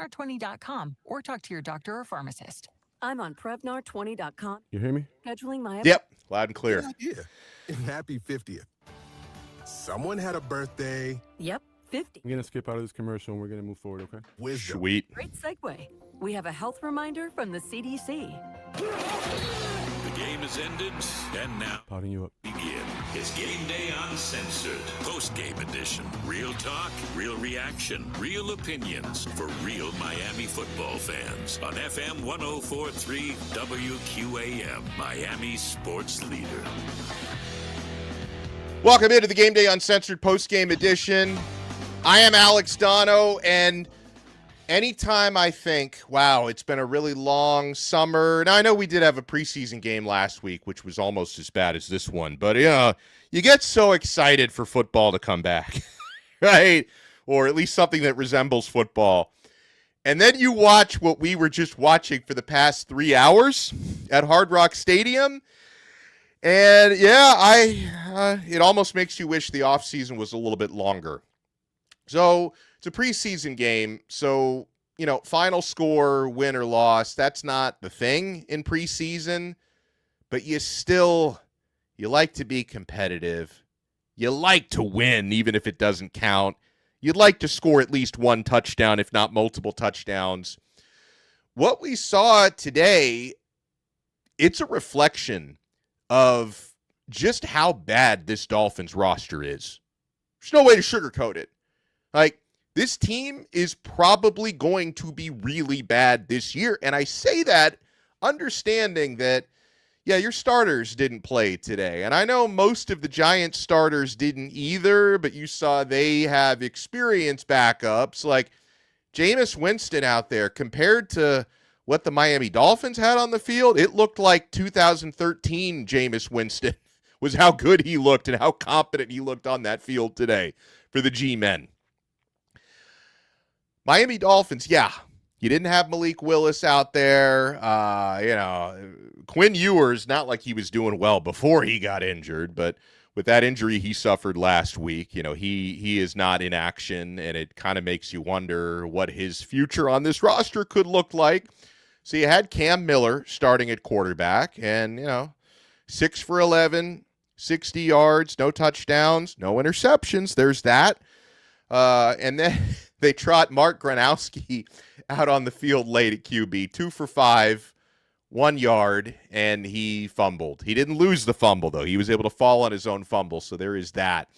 Prevnar20.com or talk to your doctor or pharmacist. I'm on Prevnar20.com. You hear me? Scheduling my... Yep, loud and clear. Yeah. Happy 50th. Someone had a birthday. Yep, 50. I'm going to skip out of this commercial and we're going to move forward, okay? Wisdom. Sweet. Great segue. We have a health reminder from the CDC. The game is ended, and now Potting you up. begin. It's Game Day Uncensored, post-game edition. Real talk, real reaction, real opinions for real Miami football fans on FM 104.3 WQAM, Miami sports leader. Welcome into the Game Day Uncensored post-game edition. I am Alex Donno, and anytime I think, wow, it's been a really long summer. Now, I know we did have a preseason game last week, which was almost as bad as this one. But, you get so excited for football to come back, right? Or at least something that resembles football. And then you watch what we were just watching for the past 3 hours at Hard Rock Stadium. And, it almost makes you wish the offseason was a little bit longer. So it's a preseason game, so, final score, win or loss, that's not the thing in preseason, but you like to be competitive. You like to win, even if it doesn't count. You'd like to score at least one touchdown, if not multiple touchdowns. What we saw today, it's a reflection of just how bad this Dolphins roster is. There's no way to sugarcoat it. Like, this team is probably going to be really bad this year. And I say that understanding that, your starters didn't play today. And I know most of the Giants starters didn't either, but you saw they have experienced backups. Like Jameis Winston out there, compared to what the Miami Dolphins had on the field, it looked like 2013 Jameis Winston was how good he looked and how competent he looked on that field today for the G-men. Miami Dolphins, you didn't have Malik Willis out there. Quinn Ewers, not like he was doing well before he got injured, but with that injury he suffered last week, he is not in action, and it kind of makes you wonder what his future on this roster could look like. So you had Cam Miller starting at quarterback, and, 6 for 11, 60 yards, no touchdowns, no interceptions. There's that. And then they trot Mark Gronowski out on the field late at QB, 2 for 5, 1 yard, and he fumbled. He didn't lose the fumble, though. He was able to fall on his own fumble, so there is that.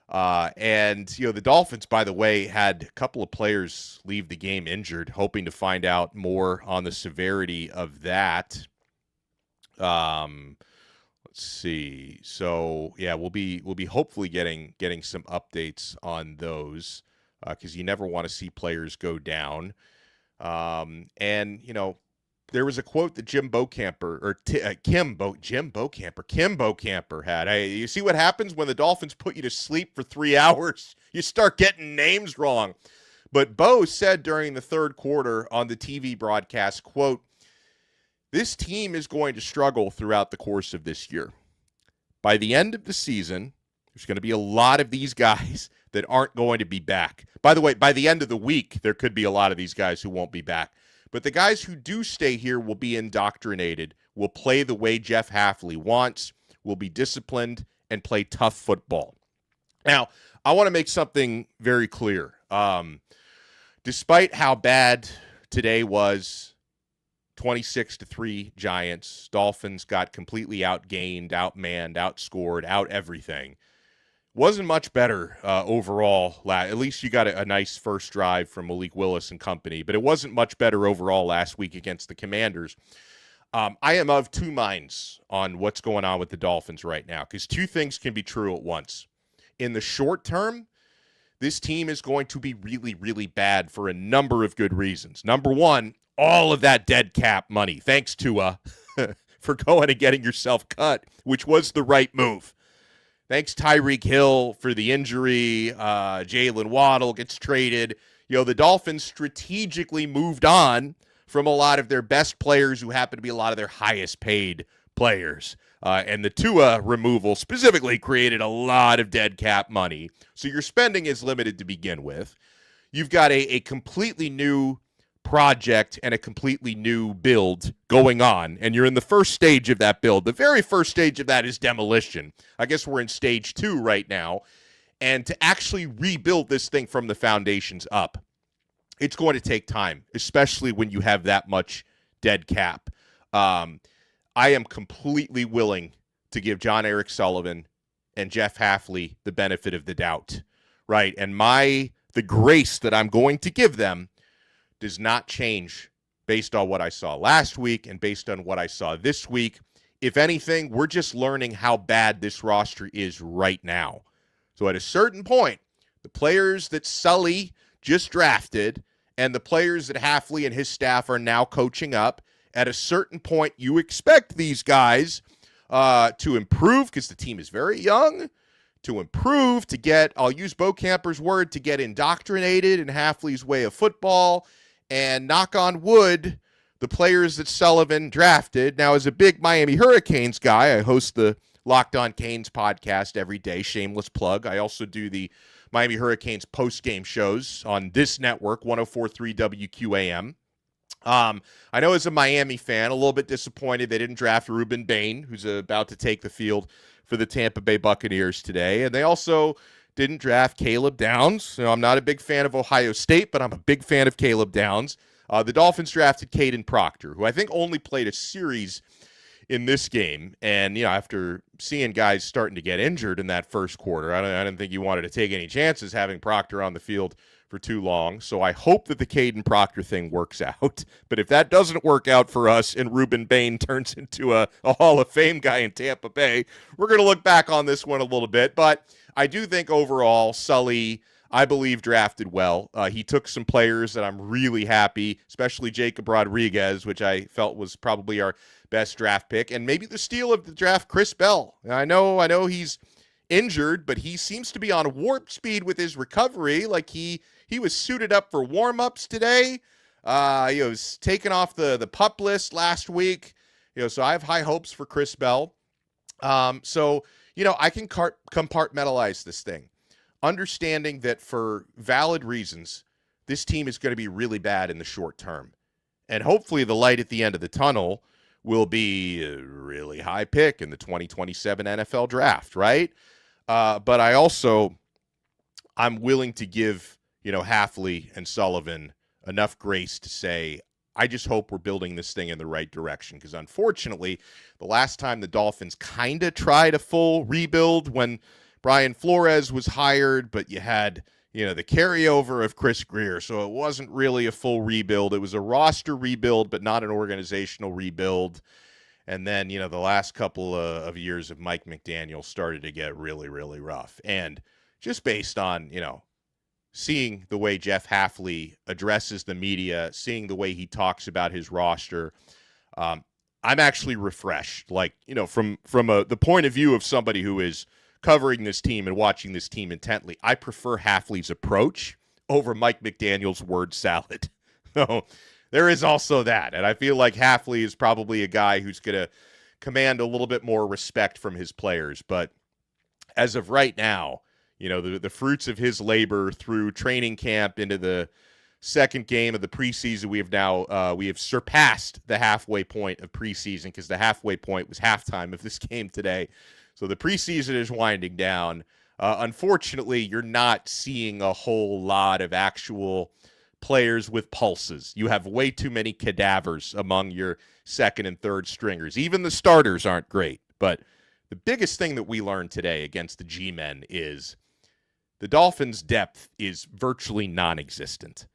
And the Dolphins, by the way, had a couple of players leave the game injured, hoping to find out more on the severity of that. Let's see. So, we'll be hopefully getting some updates on those, because you never want to see players go down. There was a quote that Kim Bokamper had. Hey, you see what happens when the Dolphins put you to sleep for 3 hours? You start getting names wrong. But Bo said during the third quarter on the TV broadcast, quote, "This team is going to struggle throughout the course of this year. By the end of the season, there's going to be a lot of these guys that aren't going to be back. By the way, by the end of the week, there could be a lot of these guys who won't be back. But the guys who do stay here will be indoctrinated, will play the way Jeff Hafley wants, will be disciplined, and play tough football." Now, I want to make something very clear. Despite how bad today was, 26-3 Giants, Dolphins got completely outgained, outmanned, outscored, out everything. Wasn't much better overall. At least you got a nice first drive from Malik Willis and company, but it wasn't much better overall last week against the Commanders. I am of two minds on what's going on with the Dolphins right now, because two things can be true at once. In the short term, this team is going to be really, really bad for a number of good reasons. Number one, all of that dead cap money. Thanks, Tua, for going and getting yourself cut, which was the right move. Thanks, Tyreek Hill, for the injury. Jalen Waddle gets traded. The Dolphins strategically moved on from a lot of their best players who happen to be a lot of their highest paid players. And the Tua removal specifically created a lot of dead cap money. So your spending is limited to begin with. You've got a completely new project and a completely new build going on, and you're in the first stage of that build. The very first stage of that is demolition. I guess we're in stage 2 right now, and to actually rebuild this thing from the foundations up, it's going to take time, especially when you have that much dead cap. I am completely willing to give John Eric Sullivan and Jeff Hafley the benefit of the doubt, right? And the grace that I'm going to give them does not change based on what I saw last week and based on what I saw this week. If anything, we're just learning how bad this roster is right now. So at a certain point, the players that Sully just drafted and the players that Hafley and his staff are now coaching up, at a certain point, you expect these guys to improve because the team is very young, to improve, to get, I'll use Bo Camper's word, to get indoctrinated in Hafley's way of football, and knock on wood, the players that Sullivan drafted. Now, as a big Miami Hurricanes guy, I host the Locked On Canes podcast every day, shameless plug. I also do the Miami Hurricanes post-game shows on this network, 104.3 WQAM. I know as a Miami fan, a little bit disappointed they didn't draft Ruben Bain, who's about to take the field for the Tampa Bay Buccaneers today. And they also didn't draft Caleb Downs. I'm not a big fan of Ohio State, but I'm a big fan of Caleb Downs. The Dolphins drafted Caden Proctor, who I think only played a series in this game. And, after seeing guys starting to get injured in that first quarter, I didn't think you wanted to take any chances having Proctor on the field for too long. So I hope that the Caden Proctor thing works out. But if that doesn't work out for us and Ruben Bain turns into a Hall of Fame guy in Tampa Bay, we're going to look back on this one a little bit. But I do think overall, Sully, I believe, drafted well. He took some players that I'm really happy, especially Jacob Rodriguez, which I felt was probably our best draft pick. And maybe the steal of the draft, Chris Bell. I know he's injured, but he seems to be on warp speed with his recovery. Like he was suited up for warm-ups today. He was taken off the PUP list last week. So I have high hopes for Chris Bell. So I can compartmentalize this thing, understanding that for valid reasons, this team is going to be really bad in the short term. And hopefully the light at the end of the tunnel will be a really high pick in the 2027 NFL draft, right? But I'm willing to give, Hafley and Sullivan enough grace to say, I just hope we're building this thing in the right direction. Because unfortunately, the last time the Dolphins kind of tried a full rebuild when Brian Flores was hired, but you had, the carryover of Chris Greer. So it wasn't really a full rebuild. It was a roster rebuild, but not an organizational rebuild. And then, the last couple of years of Mike McDaniel started to get really, really rough. And just based on, seeing the way Jeff Hafley addresses the media, seeing the way he talks about his roster, I'm actually refreshed. Like, from the point of view of somebody who is covering this team and watching this team intently, I prefer Hafley's approach over Mike McDaniel's word salad. So there is also that. And I feel like Hafley is probably a guy who's going to command a little bit more respect from his players. But as of right now, the fruits of his labor through training camp into the second game of the preseason, we have surpassed the halfway point of preseason, because the halfway point was halftime of this game today. So the preseason is winding down. Unfortunately, you're not seeing a whole lot of actual players with pulses. You have way too many cadavers among your second and third stringers. Even the starters aren't great. But the biggest thing that we learned today against the G-Men is the Dolphins' depth is virtually non-existent,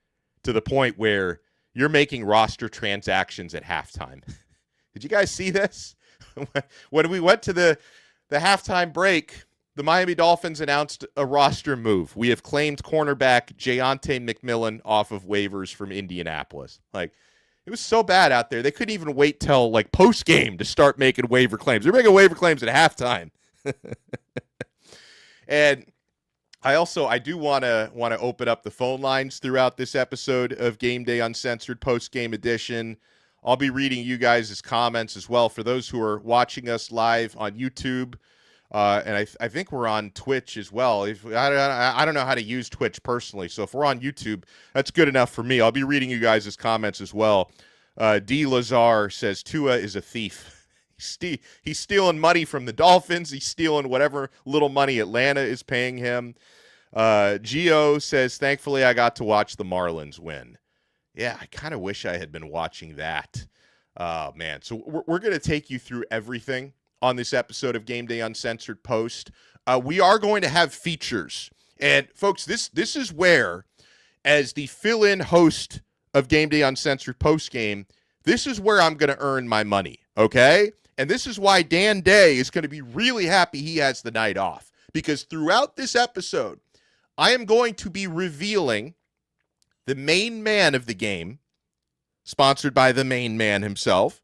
to the point where you're making roster transactions at halftime. Did you guys see this? When we went to the halftime break, the Miami Dolphins announced a roster move. We have claimed cornerback Jayonte McMillan off of waivers from Indianapolis. Like, it was so bad out there. They couldn't even wait till post-game to start making waiver claims. They're making waiver claims at halftime. And I do want to open up the phone lines throughout this episode of Game Day Uncensored post-game edition. I'll be reading you guys' comments as well. For those who are watching us live on YouTube, And I think we're on Twitch as well. I don't know how to use Twitch personally, so if we're on YouTube, that's good enough for me. I'll be reading you guys' comments as well. D. Lazar says Tua is a thief. He's stealing money from the Dolphins. He's stealing whatever little money Atlanta is paying him. Gio says, thankfully I got to watch the Marlins win. Yeah, I kind of wish I had been watching that. Man, so we're going to take you through everything on this episode of Game Day Uncensored Post. We are going to have features. And, folks, this is where, as the fill-in host of Game Day Uncensored Post Game, this is where I'm going to earn my money, okay? And this is why Dan Day is going to be really happy he has the night off. Because throughout this episode, I am going to be revealing the main man of the game, sponsored by the main man himself.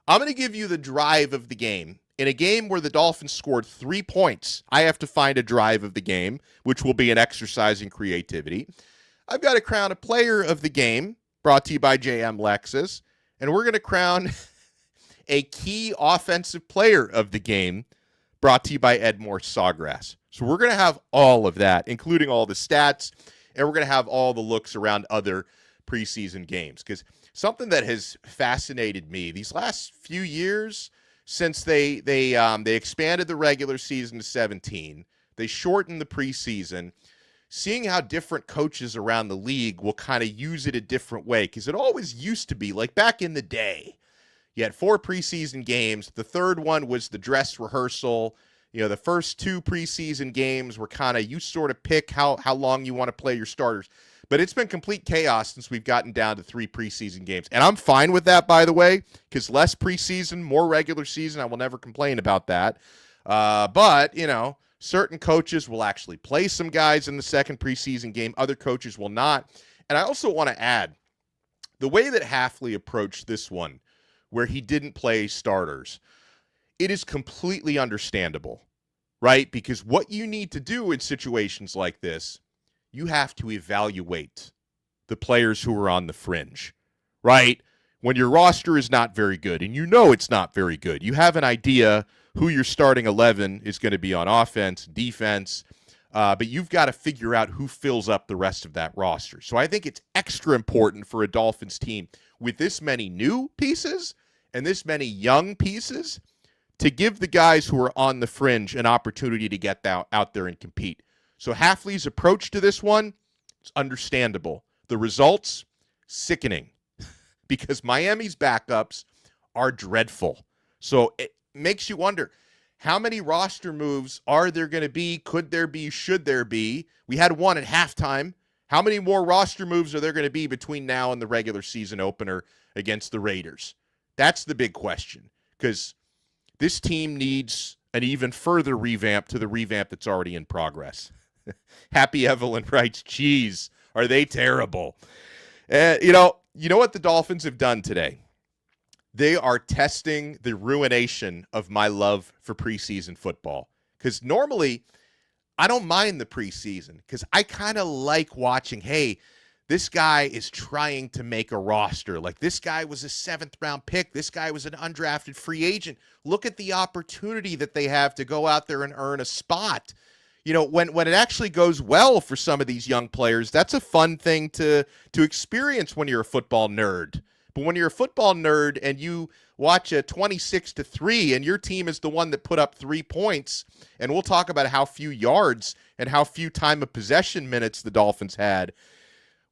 I'm going to give you the drive of the game. In a game where the Dolphins scored 3 points, I have to find a drive of the game, which will be an exercise in creativity. I've got to crown a player of the game, brought to you by JM Lexus, and we're going to crown a key offensive player of the game, brought to you by Edmore Sawgrass. So we're going to have all of that, including all the stats, and we're going to have all the looks around other preseason games. Because something that has fascinated me these last few years, since they expanded the regular season to 17, they shortened the preseason, seeing how different coaches around the league will kind of use it a different way. Because it always used to be, like back in the day, you had 4 preseason games. The third one was the dress rehearsal. You know, the first 2 preseason games were kind of, you sort of pick how long you want to play your starters. But it's been complete chaos since we've gotten down to 3 preseason games. And I'm fine with that, by the way, because less preseason, more regular season. I will never complain about that. But, you know, certain coaches will actually play some guys in the second preseason game. Other coaches will not. And I also want to add, the way that Hafley approached this one, where he didn't play starters, it is completely understandable, right? Because what you need to do in situations like this, you have to evaluate the players who are on the fringe, right? When your roster is not very good, and you know it's not very good, you have an idea who your starting 11 is going to be on offense, defense, but you've got to figure out who fills up the rest of that roster. So I think it's extra important for a Dolphins team with this many new pieces and this many young pieces to give the guys who are on the fringe an opportunity to get out there and compete. So Hafley's approach to this one, it's understandable. The results, sickening, because Miami's backups are dreadful. So it makes you wonder, how many roster moves are there going to be? Could there be? Should there be? We had one at halftime. How many more roster moves are there going to be between now and the regular season opener against the Raiders? That's the big question, because this team needs an even further revamp to the revamp that's already in progress. Happy Evelyn writes, geez, are they terrible? You know what the Dolphins have done today? They are testing the ruination of my love for preseason football. Because normally, I don't mind the preseason, because I kind of like watching, hey, this guy is trying to make a roster. Like, this guy was a 7th-round pick. This guy was an undrafted free agent. Look at the opportunity that they have to go out there and earn a spot. You know, when it actually goes well for some of these young players, that's a fun thing to experience when you're a football nerd. But when you're a football nerd and you watch a 26-3 and your team is the one that put up 3 points, and we'll talk about how few yards and how few time of possession minutes the Dolphins had.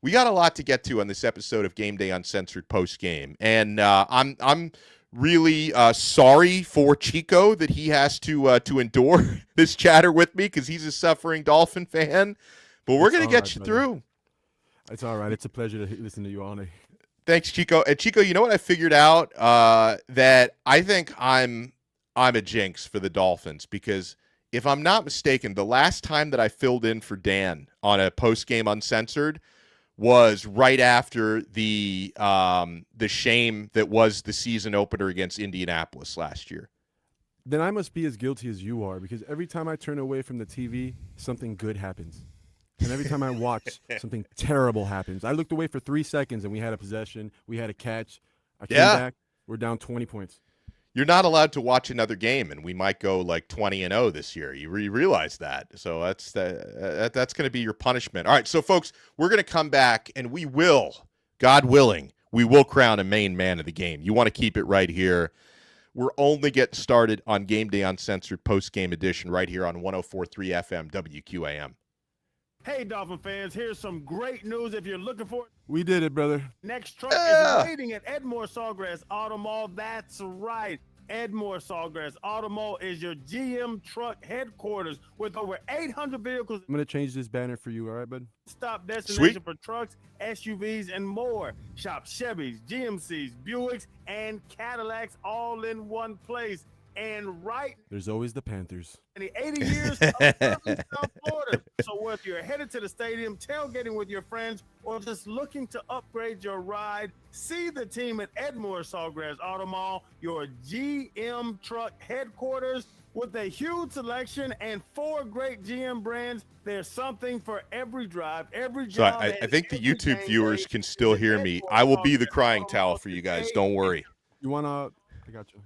We got a lot to get to on this episode of Game Day Uncensored Post Game, and I'm really sorry for Chico that he has to endure this chatter with me, because he's a suffering Dolphin fan. But we're going to get you through. It's all right. It's a pleasure to listen to you all day. Thanks, Chico. And Chico, you know what I figured out? That I think I'm a jinx for the Dolphins, because if I'm not mistaken, the last time that I filled in for Dan on a post game uncensored was right after the shame that was the season opener against Indianapolis last year. Then I must be as guilty as you are, because every time I turn away from the TV, something good happens. And every time I watch, something terrible happens. I looked away for 3 seconds, and we had a possession. We had a catch. I came back. We're down 20 points. you're not allowed to watch another game, and we might go like 20-0 this year. You realize that. So that's going to be your punishment. All right, so folks, we're going to come back, and we will, God willing, we will crown a main man of the game. You want to keep it right here. We're only getting started on Game Day Uncensored post-game edition right here on 104.3 FM WQAM. Hey, Dolphin fans, here's some great news if you're looking for it. We did it, brother. Next truck is waiting at Edmore Sawgrass Auto Mall. That's right. Edmore Sawgrass Auto Mall is your GM truck headquarters with over 800 vehicles. I'm going to change this banner for you, all right, bud? Stop destination Sweet. for trucks, SUVs, and more. Shop Chevys, GMCs, Buicks, and Cadillacs all in one place. And right, There's always the Panthers. in the 80 years of serving South Florida. So whether you're headed to the stadium, tailgating with your friends, or just looking to upgrade your ride, see the team at Edmore Sawgrass Auto Mall, your GM truck headquarters. With a huge selection and 4 great GM brands, there's something for every drive, every So job. I and think the every YouTube game viewers day. can still hear me. Edmore I will be the Sawgrass crying Auto towel Mall for you guys. today. Don't worry. You want to? I got you.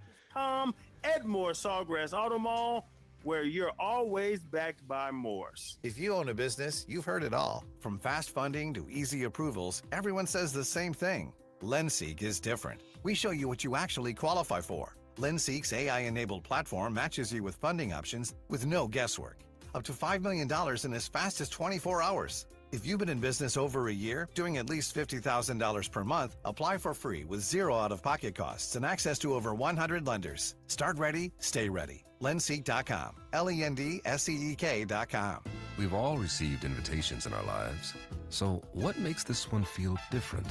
Edmore Sawgrass Auto Mall, where you're always backed by Morse. If you own a business, you've heard it all. From fast funding to easy approvals, everyone says the same thing. LendSeek is different. We show you what you actually qualify for. LendSeek's AI-enabled platform matches you with funding options with no guesswork. Up to $5 million in as fast as 24 hours. If you've been in business over a year, doing at least $50,000 per month, apply for free with zero out-of-pocket costs and access to over 100 lenders. Start ready, stay ready. Lendseek.com. LENDSEEK.com. We've all received invitations in our lives. So what makes this one feel different?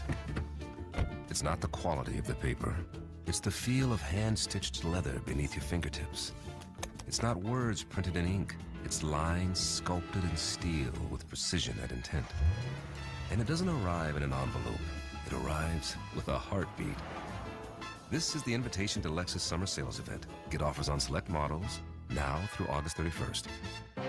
It's not the quality of the paper. It's the feel of hand-stitched leather beneath your fingertips. It's not words printed in ink. It's lines sculpted in steel with precision and intent. And it doesn't arrive in an envelope. It arrives with a heartbeat. This is the invitation to Lexus Summer Sales Event. Get offers on select models now through August 31st.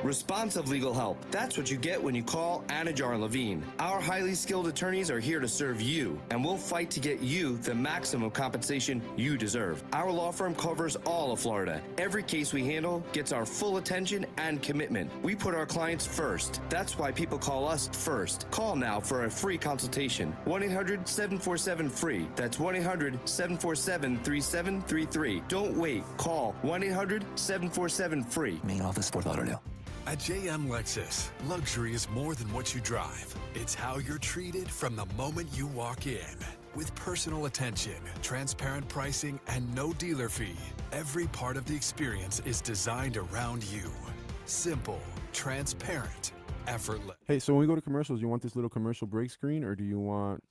Responsive legal help. That's what you get when you call Anajar Levine. Our highly skilled attorneys are here to serve you, and we'll fight to get you the maximum compensation you deserve. Our law firm covers all of Florida. Every case we handle gets our full attention and commitment. We put our clients first. That's why people call us first. Call now for a free consultation. 1-800-747-FREE. That's 1-800-747-3733. Don't wait. Call 1-800-747-FREE. Main office, Fort Lauderdale. At JM Lexus, luxury is more than what you drive. It's how you're treated from the moment you walk in. With personal attention, transparent pricing, and no dealer fee, every part of the experience is designed around you. Simple, transparent, effortless. Hey, so when we go to commercials, you want this little commercial break screen, or do you want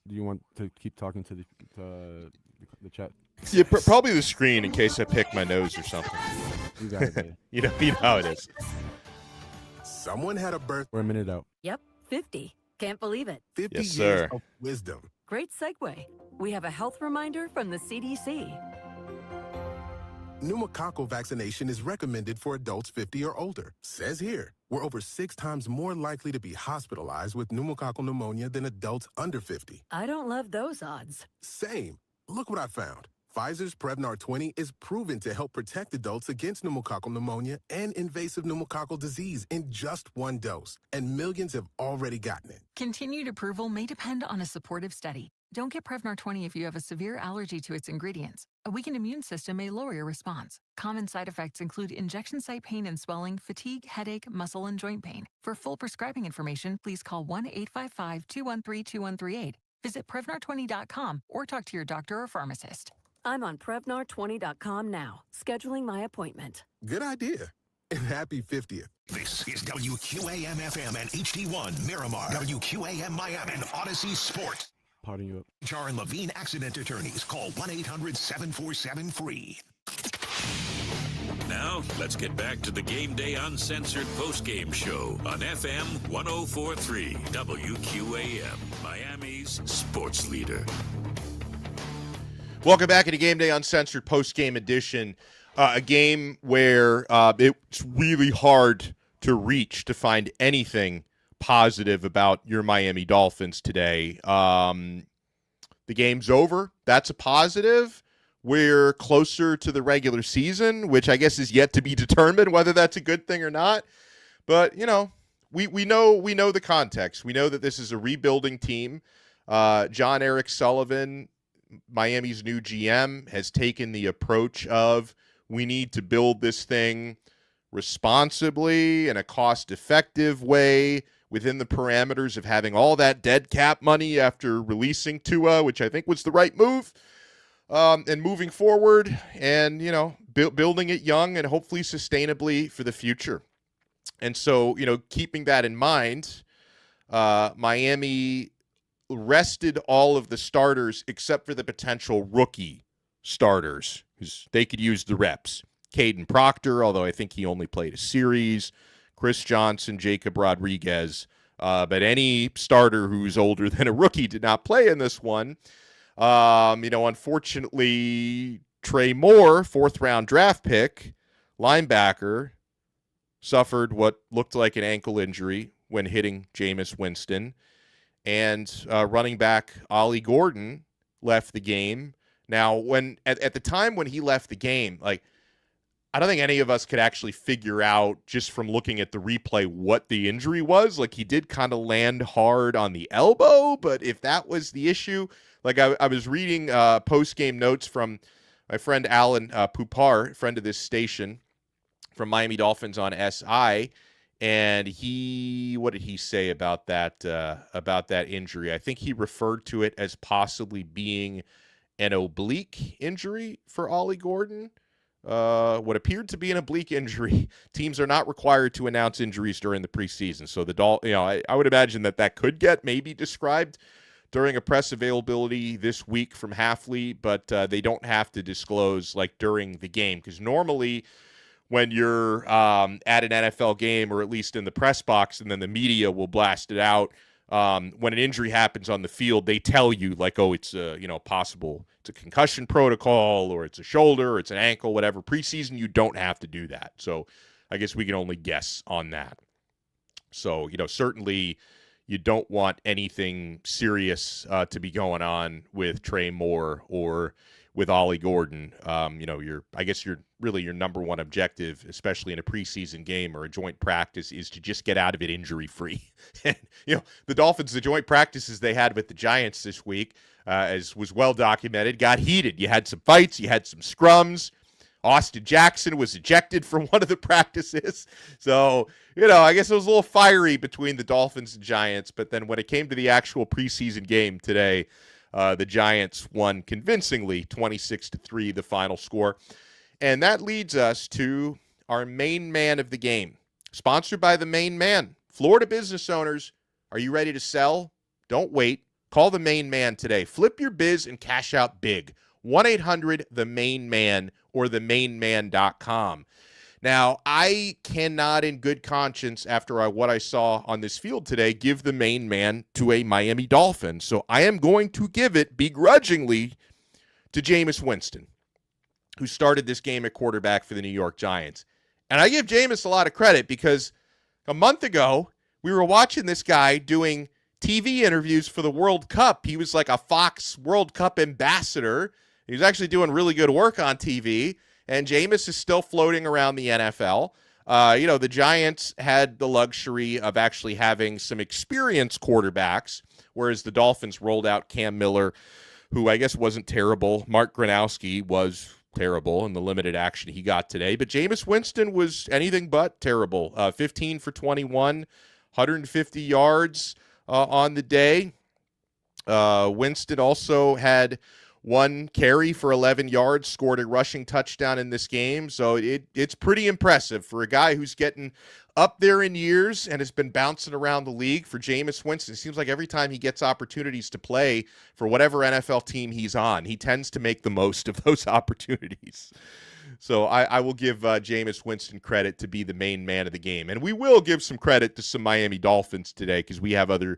to keep talking to the chat? Yeah, probably the screen in case I pick my nose or something. You got it, babe. You know how it is. Someone had a birth. We're a minute out. Yep, 50. Can't believe it. 50 Yes, years sir. of wisdom. Great segue. We have a health reminder from the CDC. Pneumococcal vaccination is recommended for adults 50 or older. Says here, we're over 6 times more likely to be hospitalized with pneumococcal pneumonia than adults under 50. I don't love those odds. Same. Look what I found. Pfizer's Prevnar 20 is proven to help protect adults against pneumococcal pneumonia and invasive pneumococcal disease in just 1 dose, and millions have already gotten it. Continued approval may depend on a supportive study. Don't get Prevnar 20 if you have a severe allergy to its ingredients. A weakened immune system may lower your response. Common side effects include injection site pain and swelling, fatigue, headache, muscle, and joint pain. For full prescribing information, please call 1-855-213-2138. Visit Prevnar20.com or talk to your doctor or pharmacist. I'm on Prevnar20.com now, scheduling my appointment. Good idea. And happy 50th. This is WQAM-FM and HD1 Miramar, WQAM Miami, and Odyssey Sport. Potting you up. Jar and Levine accident attorneys. Call 1-800-747-FREE. Now, let's get back to the Game Day Uncensored postgame show on FM 104.3 WQAM, Miami's sports leader. Welcome back to Game Day Uncensored post-game edition. A game where it's really hard to reach to find anything positive about your Miami Dolphins today. The game's over. That's a positive. we're closer to the regular season, which I guess is yet to be determined whether that's a good thing or not. But, you know, we know the context. We know that this is a rebuilding team. John Eric Sullivan, Miami's new GM, has taken the approach of we need to build this thing responsibly in a cost-effective way within the parameters of having all that dead cap money after releasing Tua, which I think was the right move, and moving forward and, you know, building it young and hopefully sustainably for the future. And so, you know, keeping that in mind, Miami rested all of the starters except for the potential rookie starters because they could use the reps. Caden Proctor, although I think he only played a series, Chris Johnson, Jacob Rodriguez, but any starter who's older than a rookie did not play in this one. You know, unfortunately, Trey Moore, 4th-round draft pick, linebacker, suffered what looked like an ankle injury when hitting Jameis Winston. And running back Ollie Gordon left the game. Now, when at the time when he left the game, like, I don't think any of us could actually figure out just from looking at the replay what the injury was. Like, he did kind of land hard on the elbow, but if that was the issue, like I was reading post-game notes from my friend Alan Pupar, friend of this station from Miami Dolphins on SI, and what did he say about that injury? I think he referred to it as possibly being an oblique injury for Ollie Gordon. What appeared to be an oblique injury. Teams are not required to announce injuries during the preseason. So I would imagine that could get maybe described during a press availability this week from Hafley, but they don't have to disclose like during the game, because normally when you're at an NFL game, or at least in the press box, and then the media will blast it out. When an injury happens on the field, they tell you like, oh, it's possible. It's a concussion protocol, or it's a shoulder, or it's an ankle, whatever. Preseason, you don't have to do that. So I guess we can only guess on that. So, certainly you don't want anything serious to be going on with Trey Moore or with Ollie Gordon. Your number one objective, especially in a preseason game or a joint practice, is to just get out of it injury-free. And, the Dolphins, the joint practices they had with the Giants this week, as was well documented, got heated. You had some fights, you had some scrums. Austin Jackson was ejected from one of the practices. So, I guess it was a little fiery between the Dolphins and Giants. But then when it came to the actual preseason game today, the Giants won convincingly, 26-3, the final score. And that leads us to our main man of the game, sponsored by the main man. Florida business owners, are you ready to sell? Don't wait. Call the main man today. Flip your biz and cash out big. 1-800-THE-MAIN-MAN or themainman.com. Now, I cannot in good conscience, after what I saw on this field today, give the main man to a Miami Dolphin. So I am going to give it begrudgingly to Jameis Winston, who started this game at quarterback for the New York Giants. And I give Jameis a lot of credit because a month ago, we were watching this guy doing TV interviews for the World Cup. He was like a Fox World Cup ambassador. He was actually doing really good work on TV. And Jameis is still floating around the NFL. The Giants had the luxury of actually having some experienced quarterbacks, whereas the Dolphins rolled out Cam Miller, who I guess wasn't terrible. Mark Gronowski was terrible in the limited action he got today. But Jameis Winston was anything but terrible. 15 for 21, 150 yards on the day. Winston also had one carry for 11 yards, scored a rushing touchdown in this game. So it's pretty impressive for a guy who's getting up there in years and has been bouncing around the league. For Jameis Winston, it seems like every time he gets opportunities to play for whatever NFL team he's on, he tends to make the most of those opportunities. So I will give Jameis Winston credit to be the main man of the game. And we will give some credit to some Miami Dolphins today because we have other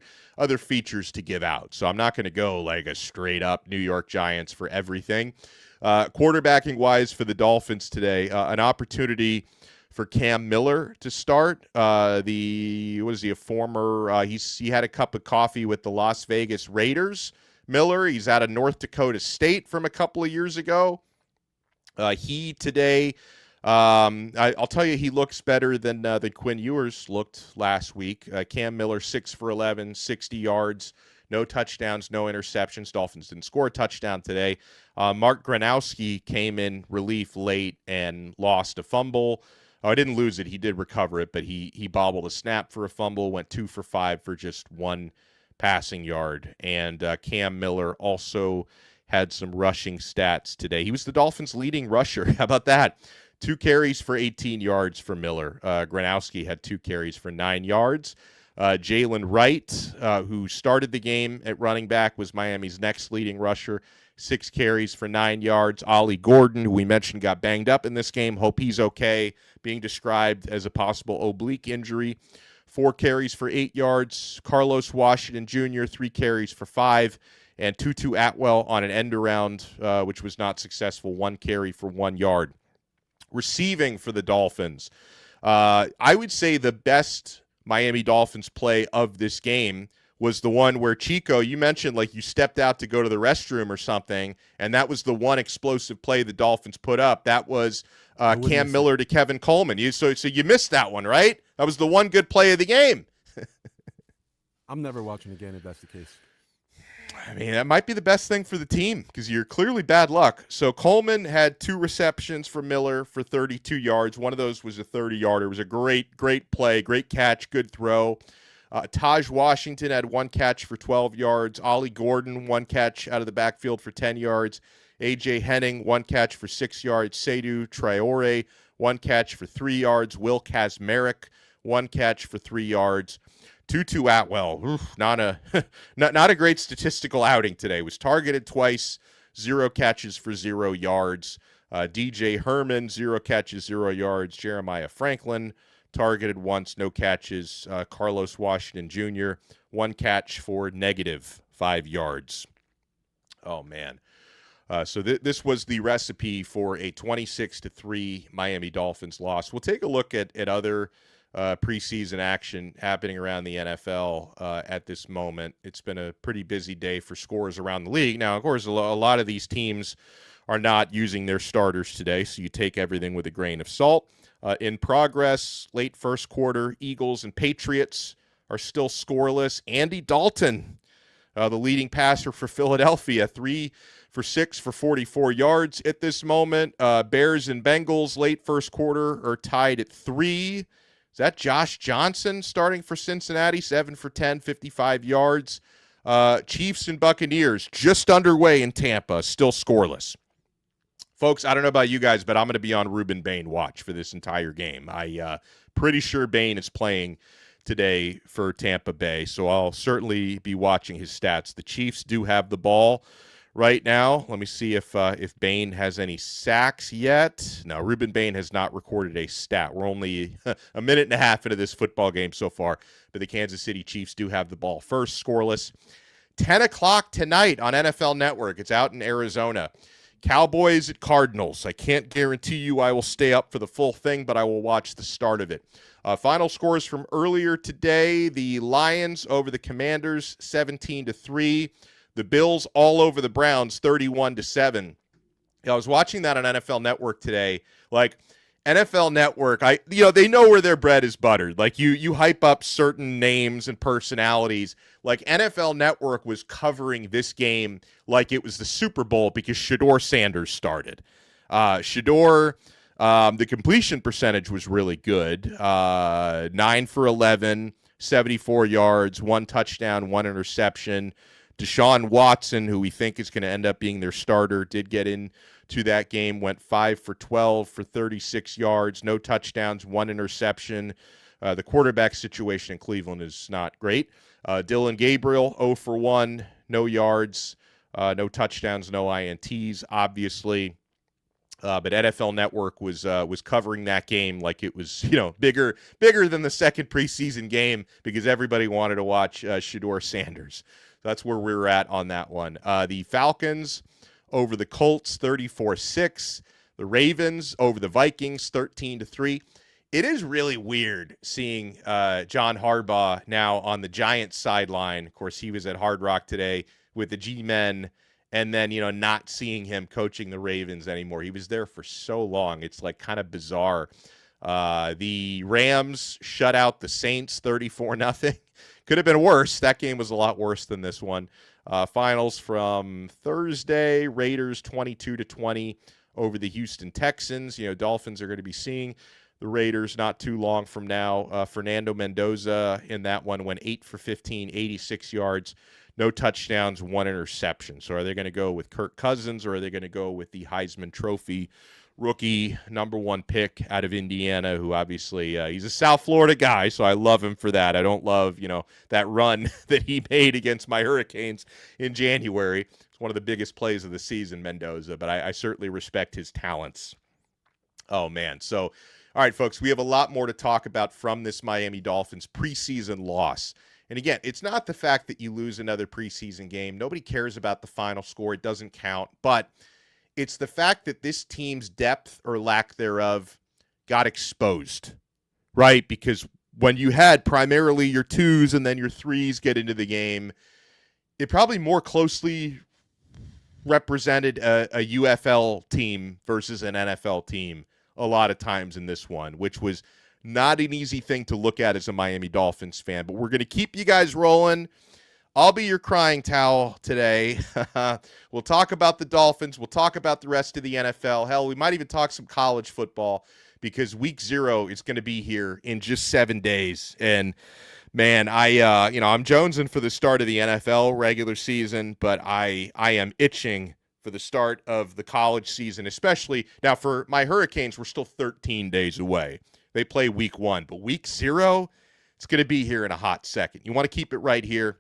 features to give out. So I'm not going to go like a straight-up New York Giants for everything. Quarterbacking-wise for the Dolphins today, an opportunity for Cam Miller to start. He had a cup of coffee with the Las Vegas Raiders. Miller, he's out of North Dakota State from a couple of years ago. He today, I'll tell you, he looks better than Quinn Ewers looked last week. Cam Miller, 6 for 11, 60 yards, no touchdowns, no interceptions. Dolphins didn't score a touchdown today. Mark Gronowski came in relief late and lost a fumble. Oh, I didn't lose it. He did recover it, but he bobbled a snap for a fumble, went 2 for 5 for just 1 passing yard. And Cam Miller also had some rushing stats today. He was the Dolphins' leading rusher. How about that? 2 carries for 18 yards for Miller. Gronowski had 2 carries for 9 yards. Jalen Wright, who started the game at running back, was Miami's next leading rusher. 6 carries for 9 yards. Ollie Gordon, who we mentioned got banged up in this game, hope he's okay, being described as a possible oblique injury. 4 carries for 8 yards. Carlos Washington Jr., 3 carries for 5. And Tutu Atwell on an end around, which was not successful, 1 carry for 1 yard. Receiving for the Dolphins, I would say the best Miami Dolphins play of this game was the one where, Chico, you mentioned like you stepped out to go to the restroom or something, and that was the one explosive play the Dolphins put up. That was Cam Miller to Kevin Coleman. So you missed that one, right? That was the one good play of the game. I'm never watching again if that's the case. I mean, that might be the best thing for the team because you're clearly bad luck. So Coleman had 2 receptions for Miller for 32 yards. One of those was a 30-yarder. It was a great play, great catch, good throw. Taj Washington had 1 catch for 12 yards. Ollie Gordon, 1 catch out of the backfield for 10 yards. A.J. Henning, 1 catch for 6 yards. Seydou Traore, 1 catch for 3 yards. Will Kazmarek, 1 catch for 3 yards. Tutu Atwell, not a great statistical outing today. Was targeted twice, 0 catches for 0 yards. DJ Herman, 0 catches, 0 yards. Jeremiah Franklin, targeted once, no catches. Carlos Washington Jr., 1 catch for -5 yards. Oh, man. So this was the recipe for a 26-3 Miami Dolphins loss. We'll take a look at other preseason action happening around the NFL at this moment. It's been a pretty busy day for scores around the league. Now, of course, a lot of these teams are not using their starters today, so you take everything with a grain of salt. In progress, late first quarter, Eagles and Patriots are still scoreless. Andy Dalton, the leading passer for Philadelphia, 3 for 6 for 44 yards at this moment. Bears and Bengals, late first quarter, are tied at 3. Is that Josh Johnson starting for Cincinnati? 7 for 10, 55 yards. Chiefs and Buccaneers just underway in Tampa, still scoreless. Folks, I don't know about you guys, but I'm going to be on Ruben Bain watch for this entire game. Pretty sure Bain is playing today for Tampa Bay, so I'll certainly be watching his stats. The Chiefs do have the ball right now. Let me see if Bain has any sacks yet. No, Ruben Bain has not recorded a stat. We're only a minute and a half into this football game so far, but the Kansas City Chiefs do have the ball first, scoreless. 10 o'clock tonight on NFL Network. It's out in Arizona. Cowboys at Cardinals. I can't guarantee you I will stay up for the full thing, but I will watch the start of it. Final scores from earlier today. The Lions over the Commanders, 17-3. The Bills all over the Browns, 31-7. I was watching that on NFL Network today. Like, NFL Network, they know where their bread is buttered. Like, you hype up certain names and personalities. Like, NFL Network was covering this game like it was the Super Bowl because Shedeur Sanders started. Shedeur, the completion percentage was really good. 9 for 11, 74 yards, 1 touchdown, 1 interception. Deshaun Watson, who we think is going to end up being their starter, did get into that game, went 5 for 12 for 36 yards, no touchdowns, 1 interception. The quarterback situation in Cleveland is not great. Dylan Gabriel, 0 for 1, no yards, no touchdowns, no INTs, obviously. But NFL Network was covering that game like it was, bigger than the second preseason game because everybody wanted to watch Shedeur Sanders. That's where we're at on that one. The Falcons over the Colts, 34-6. The Ravens over the Vikings, 13-3. It is really weird seeing John Harbaugh now on the Giants sideline. Of course, he was at Hard Rock today with the G-Men and then, not seeing him coaching the Ravens anymore. He was there for so long. It's like kind of bizarre. The Rams shut out the Saints 34-0. Could have been worse. That game was a lot worse than this one. Finals from Thursday, Raiders 22-20 over the Houston Texans. Dolphins are going to be seeing the Raiders not too long from now. Fernando Mendoza in that one went 8 for 15, 86 yards, no touchdowns, 1 interception. So are they going to go with Kirk Cousins, or are they going to go with the Heisman Trophy rookie number 1 pick out of Indiana, who obviously he's a South Florida guy, so I love him for that. I don't love, that run that he made against my Hurricanes in January. It's one of the biggest plays of the season, Mendoza, but I certainly respect his talents. Oh, man. So, all right, folks, we have a lot more to talk about from this Miami Dolphins preseason loss. And again, it's not the fact that you lose another preseason game. Nobody cares about the final score. It doesn't count. But it's the fact that this team's depth or lack thereof got exposed, right? Because when you had primarily your 2s and then your 3s get into the game, it probably more closely represented a UFL team versus an NFL team a lot of times in this one, which was not an easy thing to look at as a Miami Dolphins fan. But we're going to keep you guys rolling. I'll be your crying towel today. We'll talk about the Dolphins. We'll talk about the rest of the NFL. Hell, we might even talk some college football, because week 0 is going to be here in just 7 days. And man, I'm jonesing for the start of the NFL regular season, but I am itching for the start of the college season, especially now for my Hurricanes. We're still 13 days away. They play week 1, but week 0, it's going to be here in a hot second. You want to keep it right here.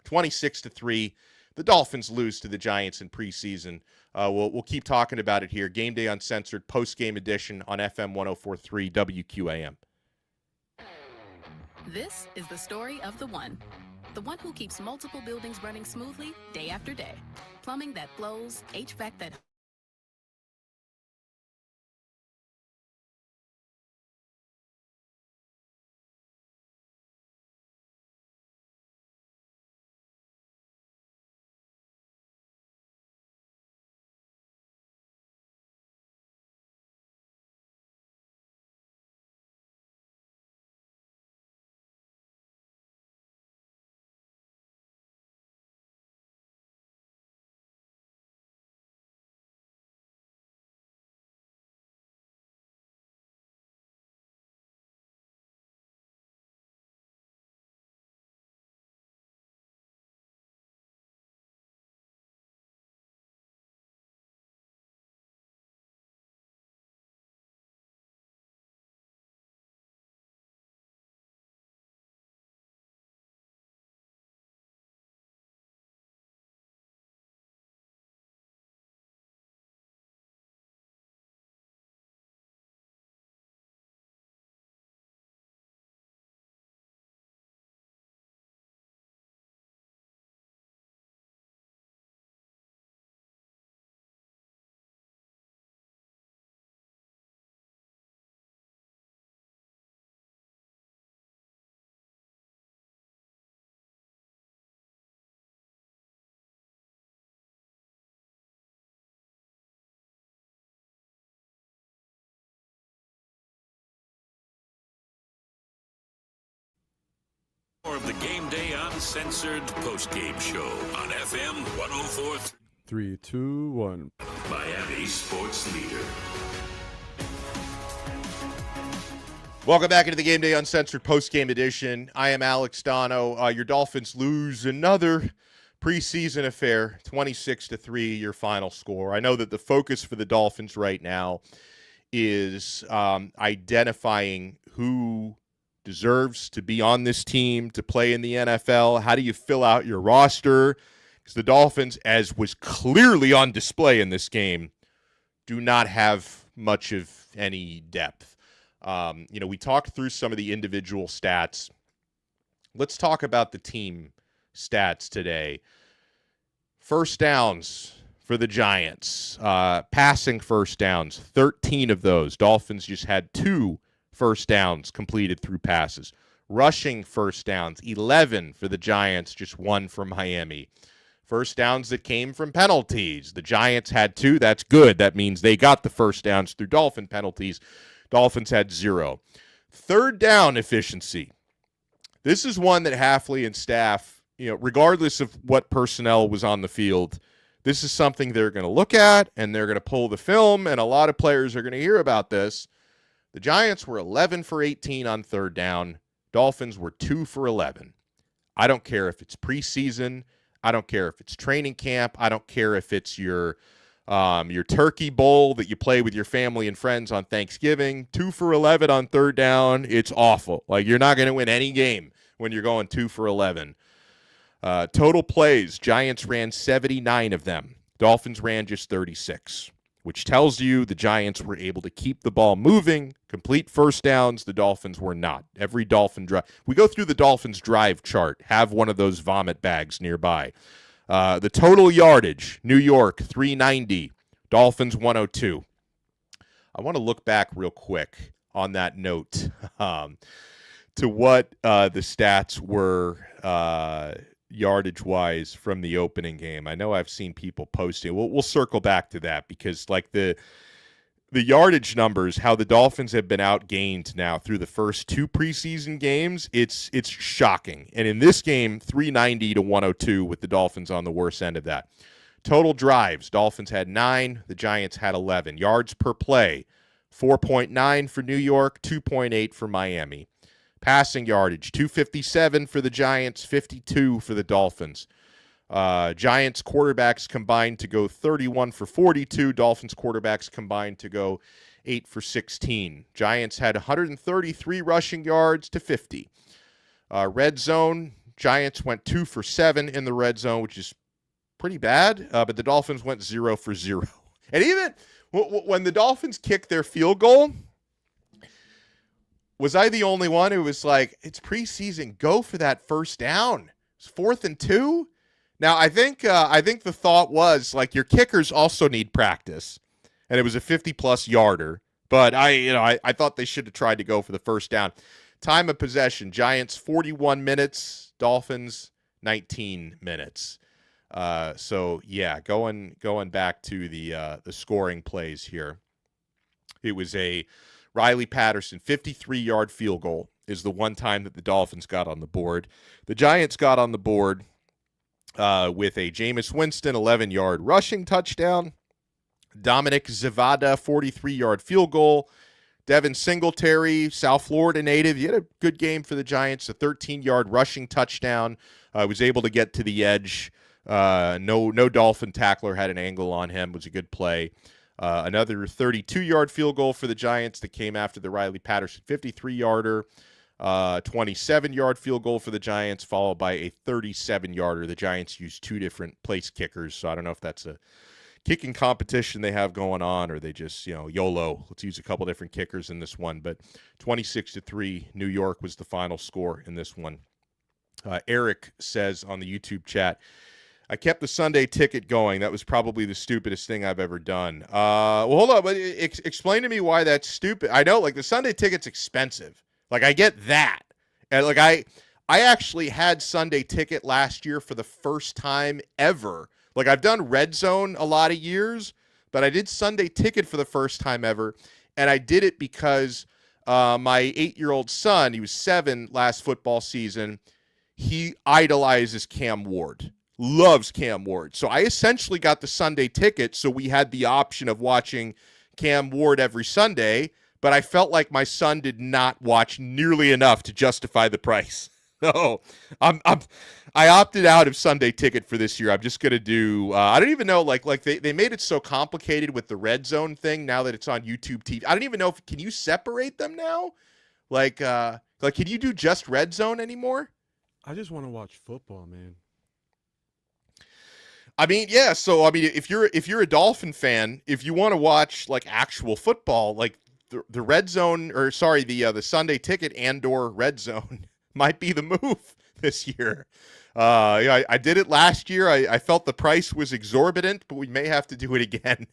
26-3. The Dolphins lose to the Giants in preseason. We'll keep talking about it here. Game Day Uncensored, post-game edition on FM 104.3 WQAM. This is the story of the one who keeps multiple buildings running smoothly day after day. Plumbing that flows, HVAC that More of the Game Day Uncensored post-game show on FM 104. 3, 2, 1. Miami Sports Leader. Welcome back into the Game Day Uncensored post-game edition. I am Alex Donno. Your Dolphins lose another preseason affair, 26-3, your final score. I know that the focus for the Dolphins right now is identifying who deserves to be on this team to play in the NFL. How do you fill out your roster? Because the Dolphins, as was clearly on display in this game, do not have much of any depth. We talked through some of the individual stats. Let's talk about the team stats today. First downs for the Giants. Passing first downs, 13 of those. Dolphins just had 2 first downs completed through passes. Rushing first downs, 11 for the Giants, just 1 for Miami. First downs that came from penalties. The Giants had 2. That's good. That means they got the first downs through Dolphin penalties. Dolphins had 0. Third down efficiency. This is one that Hafley and staff, regardless of what personnel was on the field, this is something they're going to look at, and they're going to pull the film, and a lot of players are going to hear about this. The Giants were 11 for 18 on third down. Dolphins were 2 for 11. I don't care if it's preseason. I don't care if it's training camp. I don't care if it's your turkey bowl that you play with your family and friends on Thanksgiving. 2 for 11 on third down. It's awful. Like, you're not going to win any game when you're going 2 for 11. Total plays, Giants ran 79 of them. Dolphins ran just 36, which tells you the Giants were able to keep the ball moving, complete first downs. The Dolphins were not. Every Dolphin drive. We go through the Dolphins drive chart. Have one of those vomit bags nearby. The total yardage, New York, 390. Dolphins, 102. I want to look back real quick on that note to what the stats were yardage-wise from the opening game. I know I've seen people posting. We'll circle back to that because, like, the yardage numbers, how the Dolphins have been outgained now through the first 2 preseason games, it's shocking. And in this game, 390 to 102 with the Dolphins on the worst end of that. Total drives, Dolphins had 9, the Giants had 11. Yards per play, 4.9 for New York, 2.8 for Miami. Passing yardage, 257 for the Giants, 52 for the Dolphins. Giants quarterbacks combined to go 31 for 42. Dolphins quarterbacks combined to go 8 for 16. Giants had 133 rushing yards to 50. Red zone, Giants went 2 for 7 in the red zone, which is pretty bad, but the Dolphins went 0 for 0. And even when the Dolphins kicked their field goal, was I the only one who was like, it's preseason, go for that first down? It's 4th and 2. Now, I think the thought was, like, your kickers also need practice, and it was a 50-plus yarder. But I thought they should have tried to go for the first down. Time of possession: Giants 41 minutes, Dolphins 19 minutes. So yeah, going back to the scoring plays here, it was a Riley Patterson 53-yard field goal is the one time that the Dolphins got on the board. The Giants got on the board with a Jameis Winston 11-yard rushing touchdown. Dominic Zavada 43-yard field goal. Devin Singletary, South Florida native, he had a good game for the Giants, a 13-yard rushing touchdown. Was able to get to the edge. No Dolphin tackler had an angle on him. It was a good play. Another 32-yard field goal for the Giants that came after the Riley Patterson 53-yarder. 27-yard field goal for the Giants, followed by a 37-yarder. The Giants used 2 different place kickers, so I don't know if that's a kicking competition they have going on, or they just, YOLO. Let's use a couple different kickers in this one. But 26-3, New York was the final score in this one. Eric says on the YouTube chat, I kept the Sunday ticket going. That was probably the stupidest thing I've ever done. Well, hold on, but explain to me why that's stupid. I know, like, the Sunday ticket's expensive. Like, I get that. And, like, I actually had Sunday ticket last year for the first time ever. Like, I've done Red Zone a lot of years, but I did Sunday ticket for the first time ever. And I did it because my 8-year-old son, he was 7 last football season, he idolizes Cam Ward. Loves Cam Ward. So I essentially got the Sunday ticket, so we had the option of watching Cam Ward every Sunday, but I felt like my son did not watch nearly enough to justify the price. So I opted out of Sunday ticket for this year. I'm just going to do, I don't even know, like they made it so complicated with the Red Zone thing now that it's on YouTube TV. I don't even know can you separate them now? Like can you do just Red Zone anymore? I just want to watch football, man. I mean, yeah. So, I mean, if you're a Dolphin fan, if you want to watch like actual football, like the Red Zone, or sorry, the Sunday ticket and/or Red Zone might be the move this year. I did it last year. I felt the price was exorbitant, but we may have to do it again.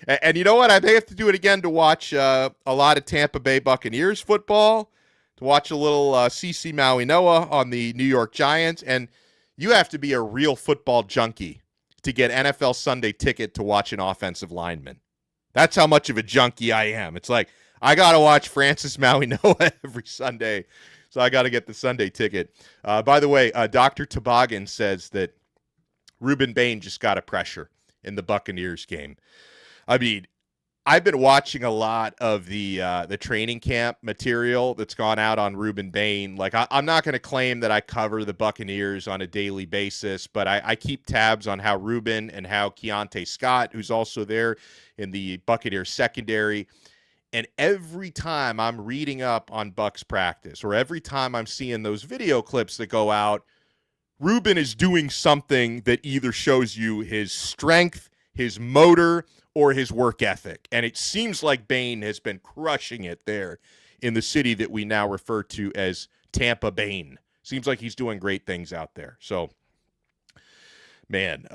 And you know what? I may have to do it again to watch a lot of Tampa Bay Buccaneers football, to watch a little CC Maui Noah on the New York Giants, and you have to be a real football junkie to get NFL Sunday Ticket to watch an offensive lineman. That's how much of a junkie I am. It's like, I got to watch Francis Maui Noah every Sunday, so I got to get the Sunday Ticket. By the way, Dr. Toboggan says that Ruben Bain just got a pressure in the Buccaneers game. I mean, I've been watching a lot of the training camp material that's gone out on Ruben Bain. Like, I'm not going to claim that I cover the Buccaneers on a daily basis, but I keep tabs on how Ruben and how Keontae Scott, who's also there in the Buccaneers secondary, and every time I'm reading up on Bucs practice or every time I'm seeing those video clips that go out, Ruben is doing something that either shows you his strength, his motor, or his work ethic. And it seems like Bain has been crushing it there in the city that we now refer to as Tampa Bain. Seems like he's doing great things out there. So, man,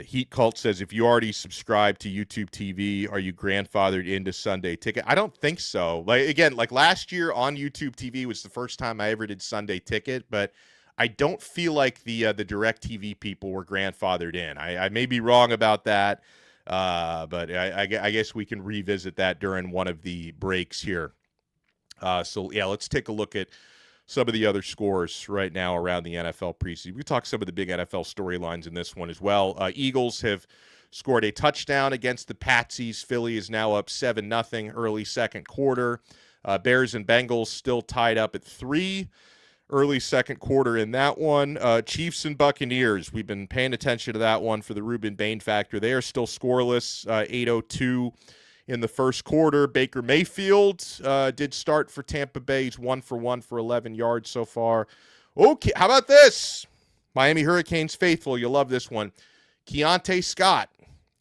Heat Cult says, if you already subscribe to YouTube TV, are you grandfathered into Sunday Ticket? I don't think so. Like last year on YouTube TV was the first time I ever did Sunday Ticket, but I don't feel like the DirecTV people were grandfathered in. I may be wrong about that. But I guess we can revisit that during one of the breaks here. So, yeah, let's take a look at some of the other scores right now around the NFL preseason. We talk some of the big NFL storylines in this one as well. Eagles have scored a touchdown against the Patsies. Philly is now up 7-0 early second quarter. Bears and Bengals still tied up at 3. Early second quarter in that one. Chiefs and Buccaneers, we've been paying attention to that one for the Ruben Bain factor. They are still scoreless, 8:02 in the first quarter. Baker Mayfield did start for Tampa Bay. He's 1 for 1 for 11 yards so far. Okay, how about this? Miami Hurricanes faithful, you'll love this one. Keontae Scott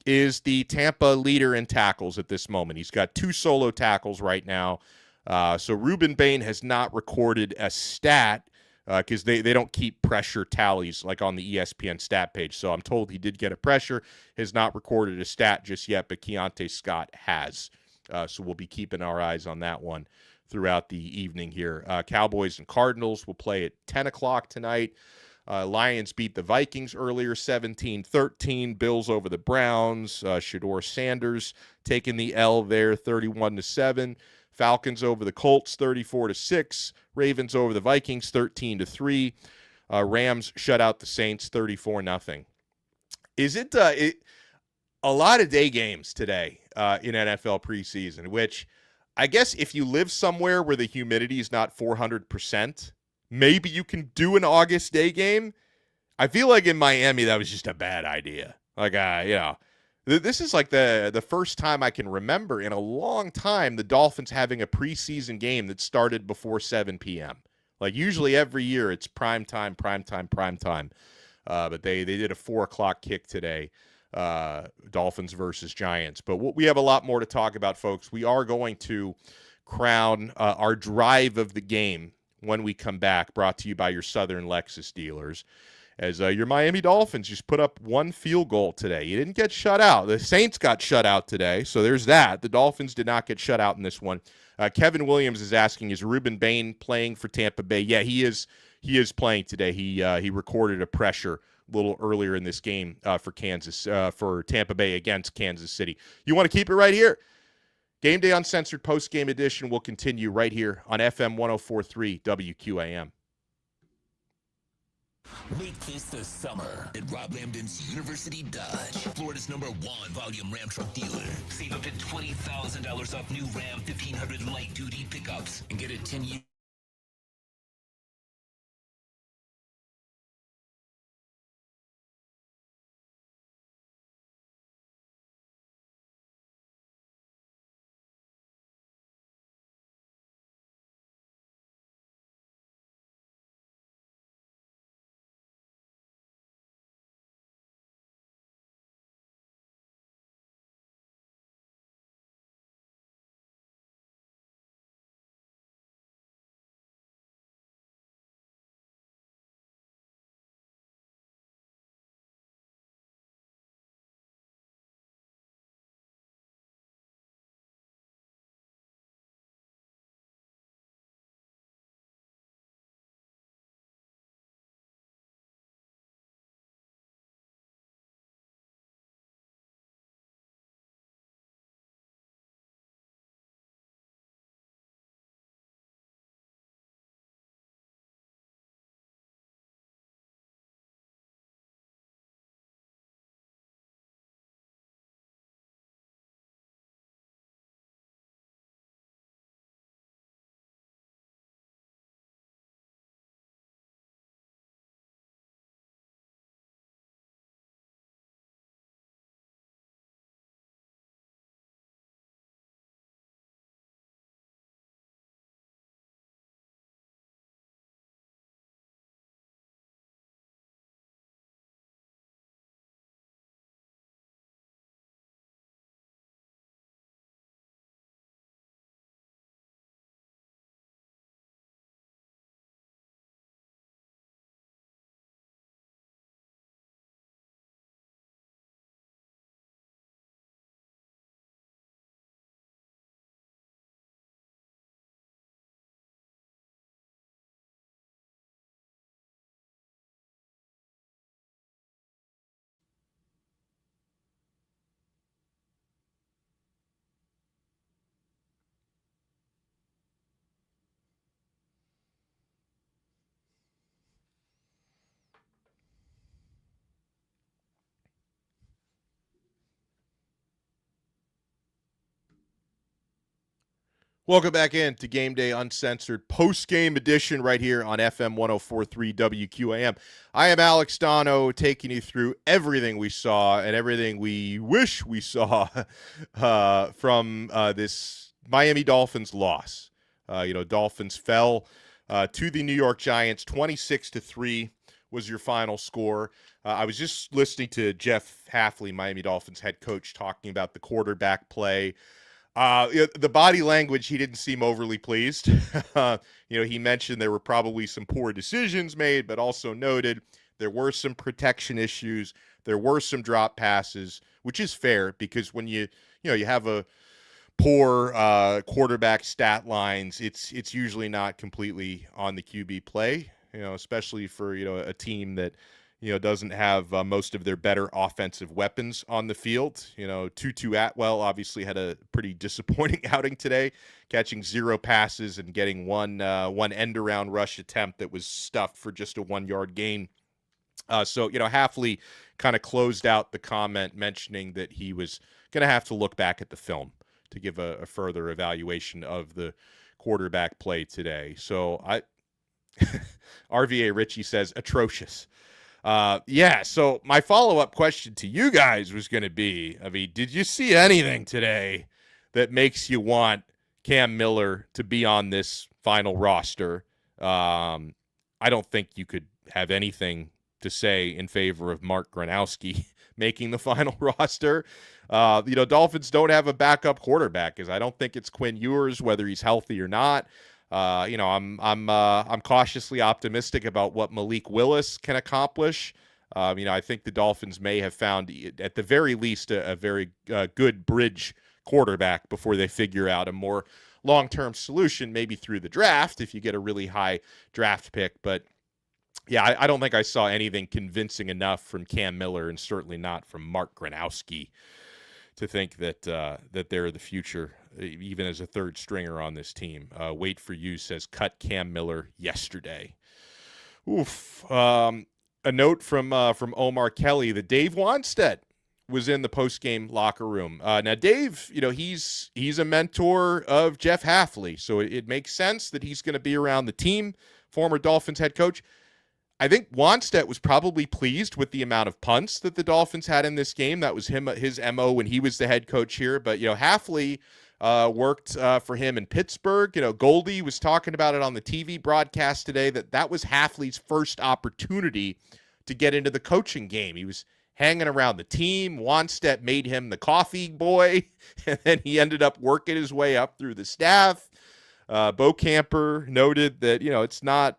is the Tampa leader in tackles at this moment. He's got 2 solo tackles right now. So Ruben Bain has not recorded a stat because they don't keep pressure tallies like on the ESPN stat page. So I'm told he did get a pressure, has not recorded a stat just yet, but Keontae Scott has. So we'll be keeping our eyes on that one throughout the evening here. Cowboys and Cardinals will play at 10 o'clock tonight. Lions beat the Vikings earlier, 17-13. Bills over the Browns. Shedeur Sanders taking the L there, 31-7. Falcons over the Colts, 34-6. Ravens over the Vikings, 13-3. Rams shut out the Saints, 34-0. Is it a lot of day games today in NFL preseason, which I guess if you live somewhere where the humidity is not 400%, maybe you can do an August day game. I feel like in Miami that was just a bad idea. Like, this is like the first time I can remember in a long time the Dolphins having a preseason game that started before 7 p.m. Like usually every year it's prime time. But they did a 4 o'clock kick today, Dolphins versus Giants. But we have a lot more to talk about, folks. We are going to crown our drive of the game when we come back, brought to you by your Southern Lexus dealers. As your Miami Dolphins just put up 1 field goal today. You didn't get shut out. The Saints got shut out today, so there's that. The Dolphins did not get shut out in this one. Kevin Williams is asking, is Ruben Bain playing for Tampa Bay? Yeah, he is playing today. He recorded a pressure a little earlier in this game for Tampa Bay against Kansas City. You want to keep it right here? Game Day Uncensored post-game edition will continue right here on FM 104.3 WQAM. Make this the summer at Rob Lambden's University Dodge, Florida's #1 volume Ram truck dealer. Save up to $20,000 off new Ram 1500 light-duty pickups and get a 10-year Welcome back in to Game Day Uncensored post-game edition right here on FM 104.3 WQAM. I am Alex Donno, taking you through everything we saw and everything we wish we saw from this Miami Dolphins loss. Dolphins fell to the New York Giants. 26-3 was your final score. I was just listening to Jeff Hafley, Miami Dolphins head coach, talking about the quarterback play. The body language, he didn't seem overly pleased. He mentioned there were probably some poor decisions made, but also noted there were some protection issues. There were some drop passes, which is fair because when you have a poor quarterback stat lines, it's usually not completely on the QB play, especially for, a team that, doesn't have most of their better offensive weapons on the field. Tutu Atwell obviously had a pretty disappointing outing today, catching 0 passes and getting one end-around rush attempt that was stuffed for just a 1-yard gain. Hafley kind of closed out the comment mentioning that he was going to have to look back at the film to give a further evaluation of the quarterback play today. So RVA Richie says, atrocious. So my follow-up question to you guys was going to be, did you see anything today that makes you want Cam Miller to be on this final roster? I don't think you could have anything to say in favor of Mark Gronowski making the final roster. Dolphins don't have a backup quarterback, because I don't think it's Quinn Ewers, whether he's healthy or not. I'm cautiously optimistic about what Malik Willis can accomplish. I think the Dolphins may have found, at the very least, a very good bridge quarterback before they figure out a more long-term solution, maybe through the draft if you get a really high draft pick. But yeah, I don't think I saw anything convincing enough from Cam Miller, and certainly not from Mark Gronowski, to think that they're the future, even as a third stringer on this team. Wait for You says, cut Cam Miller yesterday. Oof. A note from Omar Kelly that Dave Wanstead was in the post-game locker room. Now, Dave, he's a mentor of Jeff Hafley, so it makes sense that he's going to be around the team, former Dolphins head coach. I think Wanstead was probably pleased with the amount of punts that the Dolphins had in this game. That was his MO when he was the head coach here. But, Hafley worked for him in Pittsburgh. Goldie was talking about it on the TV broadcast today, that was Hafley's first opportunity to get into the coaching game. He was hanging around the team. Wanstead made him the coffee boy, and then he ended up working his way up through the staff. Bo Camper noted that, it's not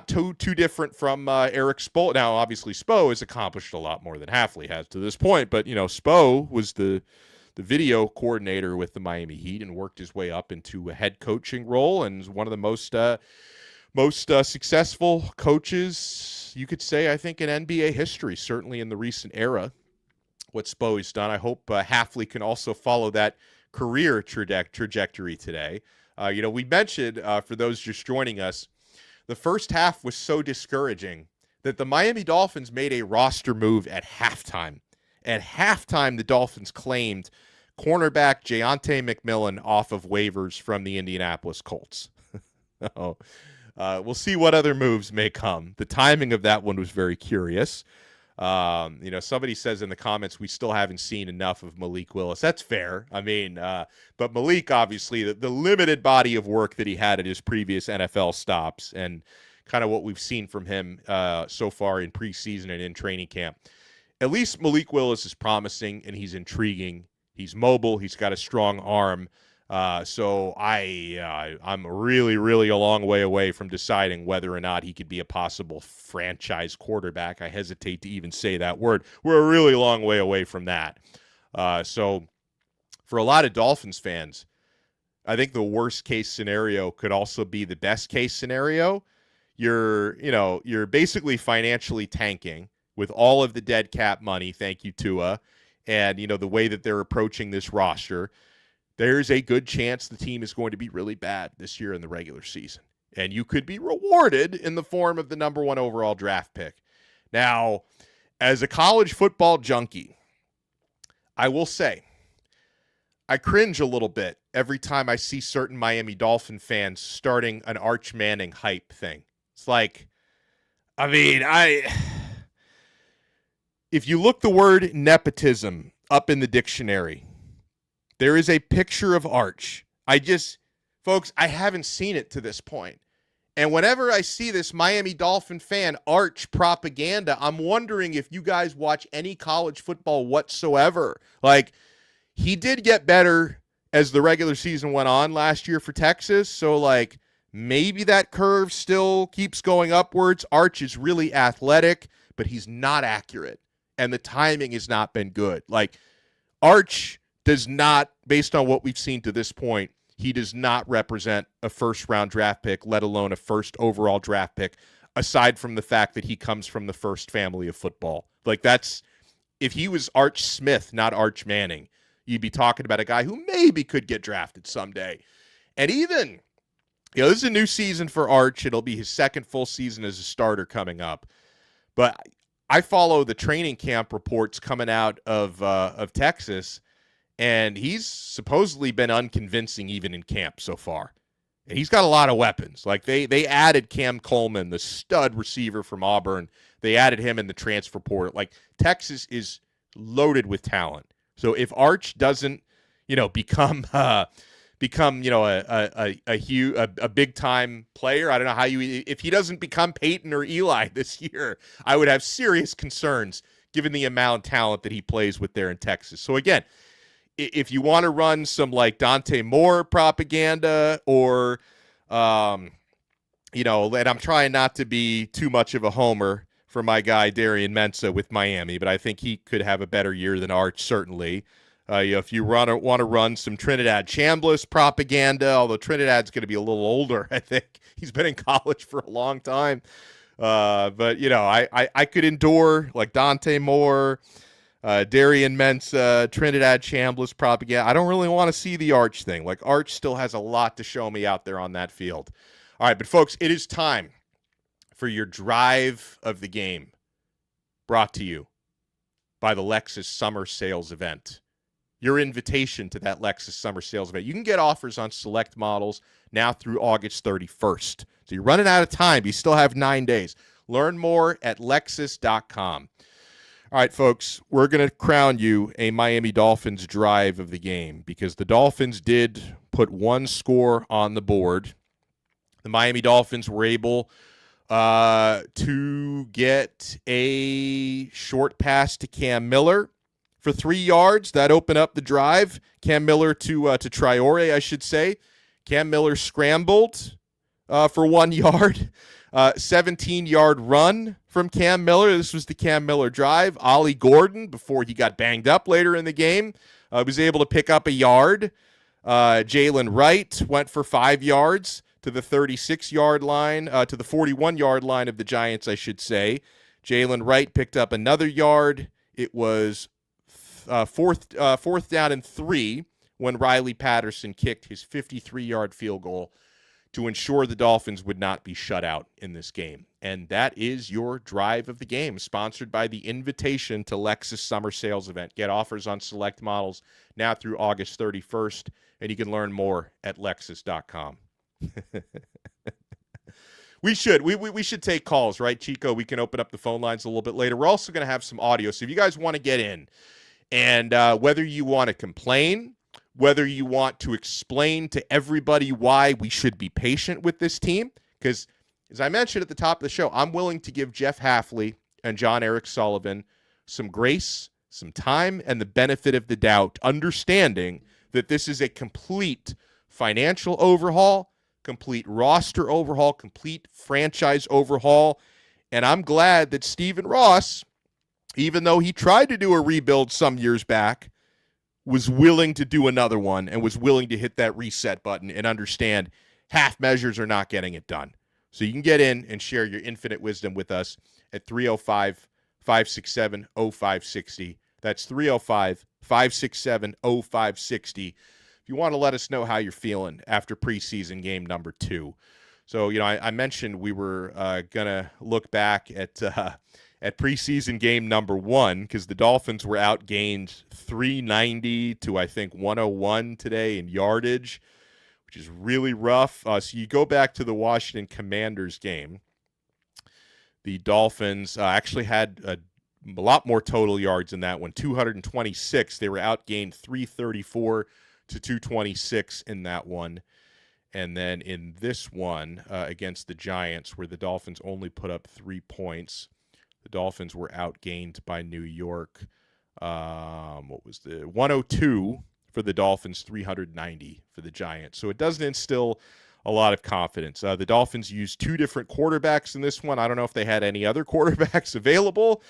too different from Eric Spo. Now, obviously, Spo has accomplished a lot more than Hafley has to this point, but, Spo was the video coordinator with the Miami Heat and worked his way up into a head coaching role, and is one of the most successful coaches, you could say, I think, in NBA history, certainly in the recent era, what Spo has done. I hope Hafley can also follow that career trajectory today. We mentioned, for those just joining us, the first half was so discouraging that the Miami Dolphins made a roster move at halftime. At halftime, the Dolphins claimed cornerback Jayonte McMillan off of waivers from the Indianapolis Colts. We'll see what other moves may come. The timing of that one was very curious. Somebody says in the comments, we still haven't seen enough of Malik Willis. That's fair. But Malik, obviously, the limited body of work that he had at his previous NFL stops, and kind of what we've seen from him so far in preseason and in training camp. At least Malik Willis is promising, and he's intriguing. He's mobile. He's got a strong arm. So I'm really, really a long way away from deciding whether or not he could be a possible franchise quarterback. I hesitate to even say that word. We're a really long way away from that. So for a lot of Dolphins fans, I think the worst case scenario could also be the best case scenario. You're basically financially tanking with all of the dead cap money. Thank you, Tua. And, the way that they're approaching this roster, there's a good chance the team is going to be really bad this year in the regular season. And you could be rewarded in the form of the number 1 overall draft pick. Now, as a college football junkie, I will say I cringe a little bit every time I see certain Miami Dolphin fans starting an Arch Manning hype thing. It's like, I mean, if you look the word nepotism up in the dictionary, there is a picture of Arch. Folks, I haven't seen it to this point. And whenever I see this Miami Dolphin fan Arch propaganda, I'm wondering if you guys watch any college football whatsoever. Like, he did get better as the regular season went on last year for Texas. So, like, maybe that curve still keeps going upwards. Arch is really athletic, but he's not accurate. And the timing has not been good. Like, Arch does not, based on what we've seen to this point, he does not represent a first-round draft pick, let alone a first overall draft pick, aside from the fact that he comes from the first family of football. Like, that's, if he was Arch Smith, not Arch Manning, you'd be talking about a guy who maybe could get drafted someday. And even, this is a new season for Arch. It'll be his second full season as a starter coming up. But I follow the training camp reports coming out of Texas, and he's supposedly been unconvincing even in camp so far. And he's got a lot of weapons. Like, they added Cam Coleman, the stud receiver from Auburn. They added him in the transfer portal. Like, Texas is loaded with talent. So if Arch doesn't, become a big time player, I don't know how if he doesn't become Peyton or Eli this year, I would have serious concerns given the amount of talent that he plays with there in Texas. So again, if you want to run some like Dante Moore propaganda or, and I'm trying not to be too much of a homer for my guy Darian Mensah with Miami, but I think he could have a better year than Arch, certainly. If you want to run some Trinidad Chambliss propaganda, although Trinidad's going to be a little older, I think. He's been in college for a long time. But, I could endure like Dante Moore, Darian Mensah, Trinidad Chambliss propaganda. I don't really want to see the Arch thing. Like, Arch still has a lot to show me out there on that field. All right, but folks, it is time for your drive of the game, brought to you by the Lexus Summer Sales Event. Your invitation to that Lexus Summer Sales Event. You can get offers on select models now through August 31st. So you're running out of time, but you still have 9 days. Learn more at Lexus.com. All right, folks, we're going to crown you a Miami Dolphins drive of the game because the Dolphins did put one score on the board. The Miami Dolphins were able to get a short pass to Cam Miller for 3 yards. That opened up the drive. Cam Miller to Traore, I should say. Cam Miller scrambled for 1 yard. 17-yard run from Cam Miller. This was the Cam Miller drive. Ollie Gordon, before he got banged up later in the game, was able to pick up a yard. Jalen Wright went for 5 yards to the 36-yard line, to the 41-yard line of the Giants, I should say. Jalen Wright picked up another yard. It was fourth down and 3 when Riley Patterson kicked his 53-yard field goal to ensure the Dolphins would not be shut out in this game. And that is your drive of the game, sponsored by the invitation to Lexus Summer Sales Event. Get offers on select models now through August 31st, and you can learn more at Lexus.com. We should take calls, right, Chico? We can open up the phone lines a little bit later. We're also going to have some audio. So if you guys want to get in, and whether you want to complain, whether you want to explain to everybody why we should be patient with this team, because as I mentioned at the top of the show, I'm willing to give Jeff Hafley and John Eric Sullivan some grace, some time, and the benefit of the doubt, understanding that this is a complete financial overhaul, complete roster overhaul, complete franchise overhaul. And I'm glad that Stephen Ross, even though he tried to do a rebuild some years back, was willing to do another one and was willing to hit that reset button and understand half measures are not getting it done. So you can get in and share your infinite wisdom with us at 305-567-0560. That's 305-567-0560. If you want to let us know how you're feeling after preseason game number 2. So, I mentioned we were going to look back at at preseason game number 1, because the Dolphins were outgained 390 to, I think, 101 today in yardage, which is really rough. So you go back to the Washington Commanders game. The Dolphins actually had a lot more total yards in that one, 226. They were outgained 334 to 226 in that one. And then in this one against the Giants, where the Dolphins only put up 3 points, the Dolphins were outgained by New York. What was the 102 for the Dolphins, 390 for the Giants. So it doesn't instill a lot of confidence. The Dolphins used 2 different quarterbacks in this one. I don't know if they had any other quarterbacks available.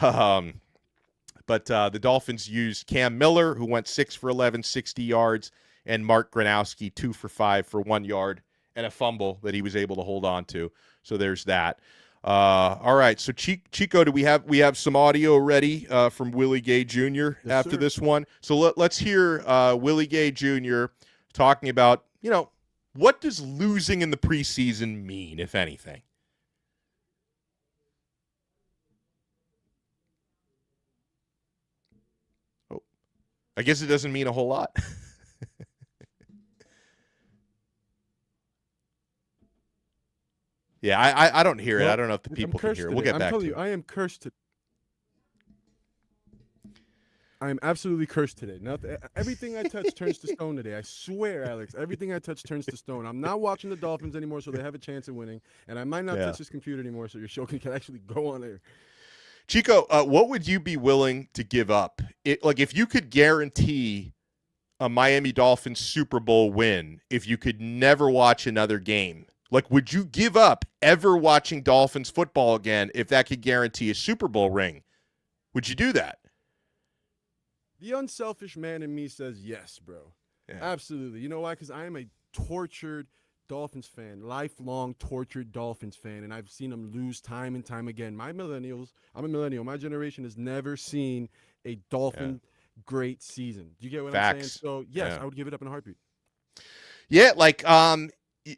But the Dolphins used Cam Miller, who went 6 for 11, 60 yards, and Mark Gronowski, 2 for 5 for 1 yard and a fumble that he was able to hold on to. So there's that. All right, so Chico, do we have some audio ready from Willie Gay Jr. after this one? So let's hear Willie Gay Jr. talking about, what does losing in the preseason mean, if anything? Oh, I guess it doesn't mean a whole lot. Yeah, I don't hear it. I don't know if the people can hear it. We'll get back to it. I am cursed. I am absolutely cursed today. Everything I touch turns to stone today. I swear, Alex, everything I touch turns to stone. I'm not watching the Dolphins anymore, so they have a chance of winning. And I might not touch this computer anymore, so your show can actually go on air. Chico, what would you be willing to give up? If you could guarantee a Miami Dolphins Super Bowl win, if you could never watch another game, would you give up ever watching Dolphins football again if that could guarantee a Super Bowl ring? Would you do that? The unselfish man in me says yes, bro. Yeah. Absolutely. You know why? Because I am a tortured Dolphins fan, lifelong tortured Dolphins fan, and I've seen them lose time and time again. I'm a millennial. My generation has never seen a Dolphin great season. Do you get what I'm saying? So, yes, I would give it up in a heartbeat. Yeah,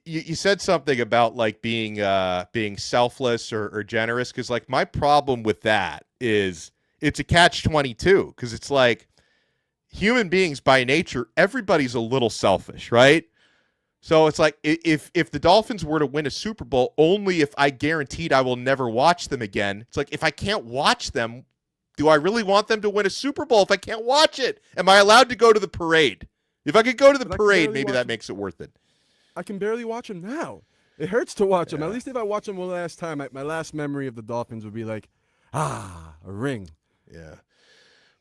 you said something about being selfless or generous, because my problem with that is it's a catch-22, because it's human beings by nature, everybody's a little selfish, right? So it's if the Dolphins were to win a Super Bowl, only if I guaranteed I will never watch them again. It's if I can't watch them, do I really want them to win a Super Bowl if I can't watch it? Am I allowed to go to the parade? If I could go to the parade, maybe that makes it worth it. I can barely watch them now. It hurts to watch them. At least if I watch them one last time, my last memory of the Dolphins would be a ring. Yeah.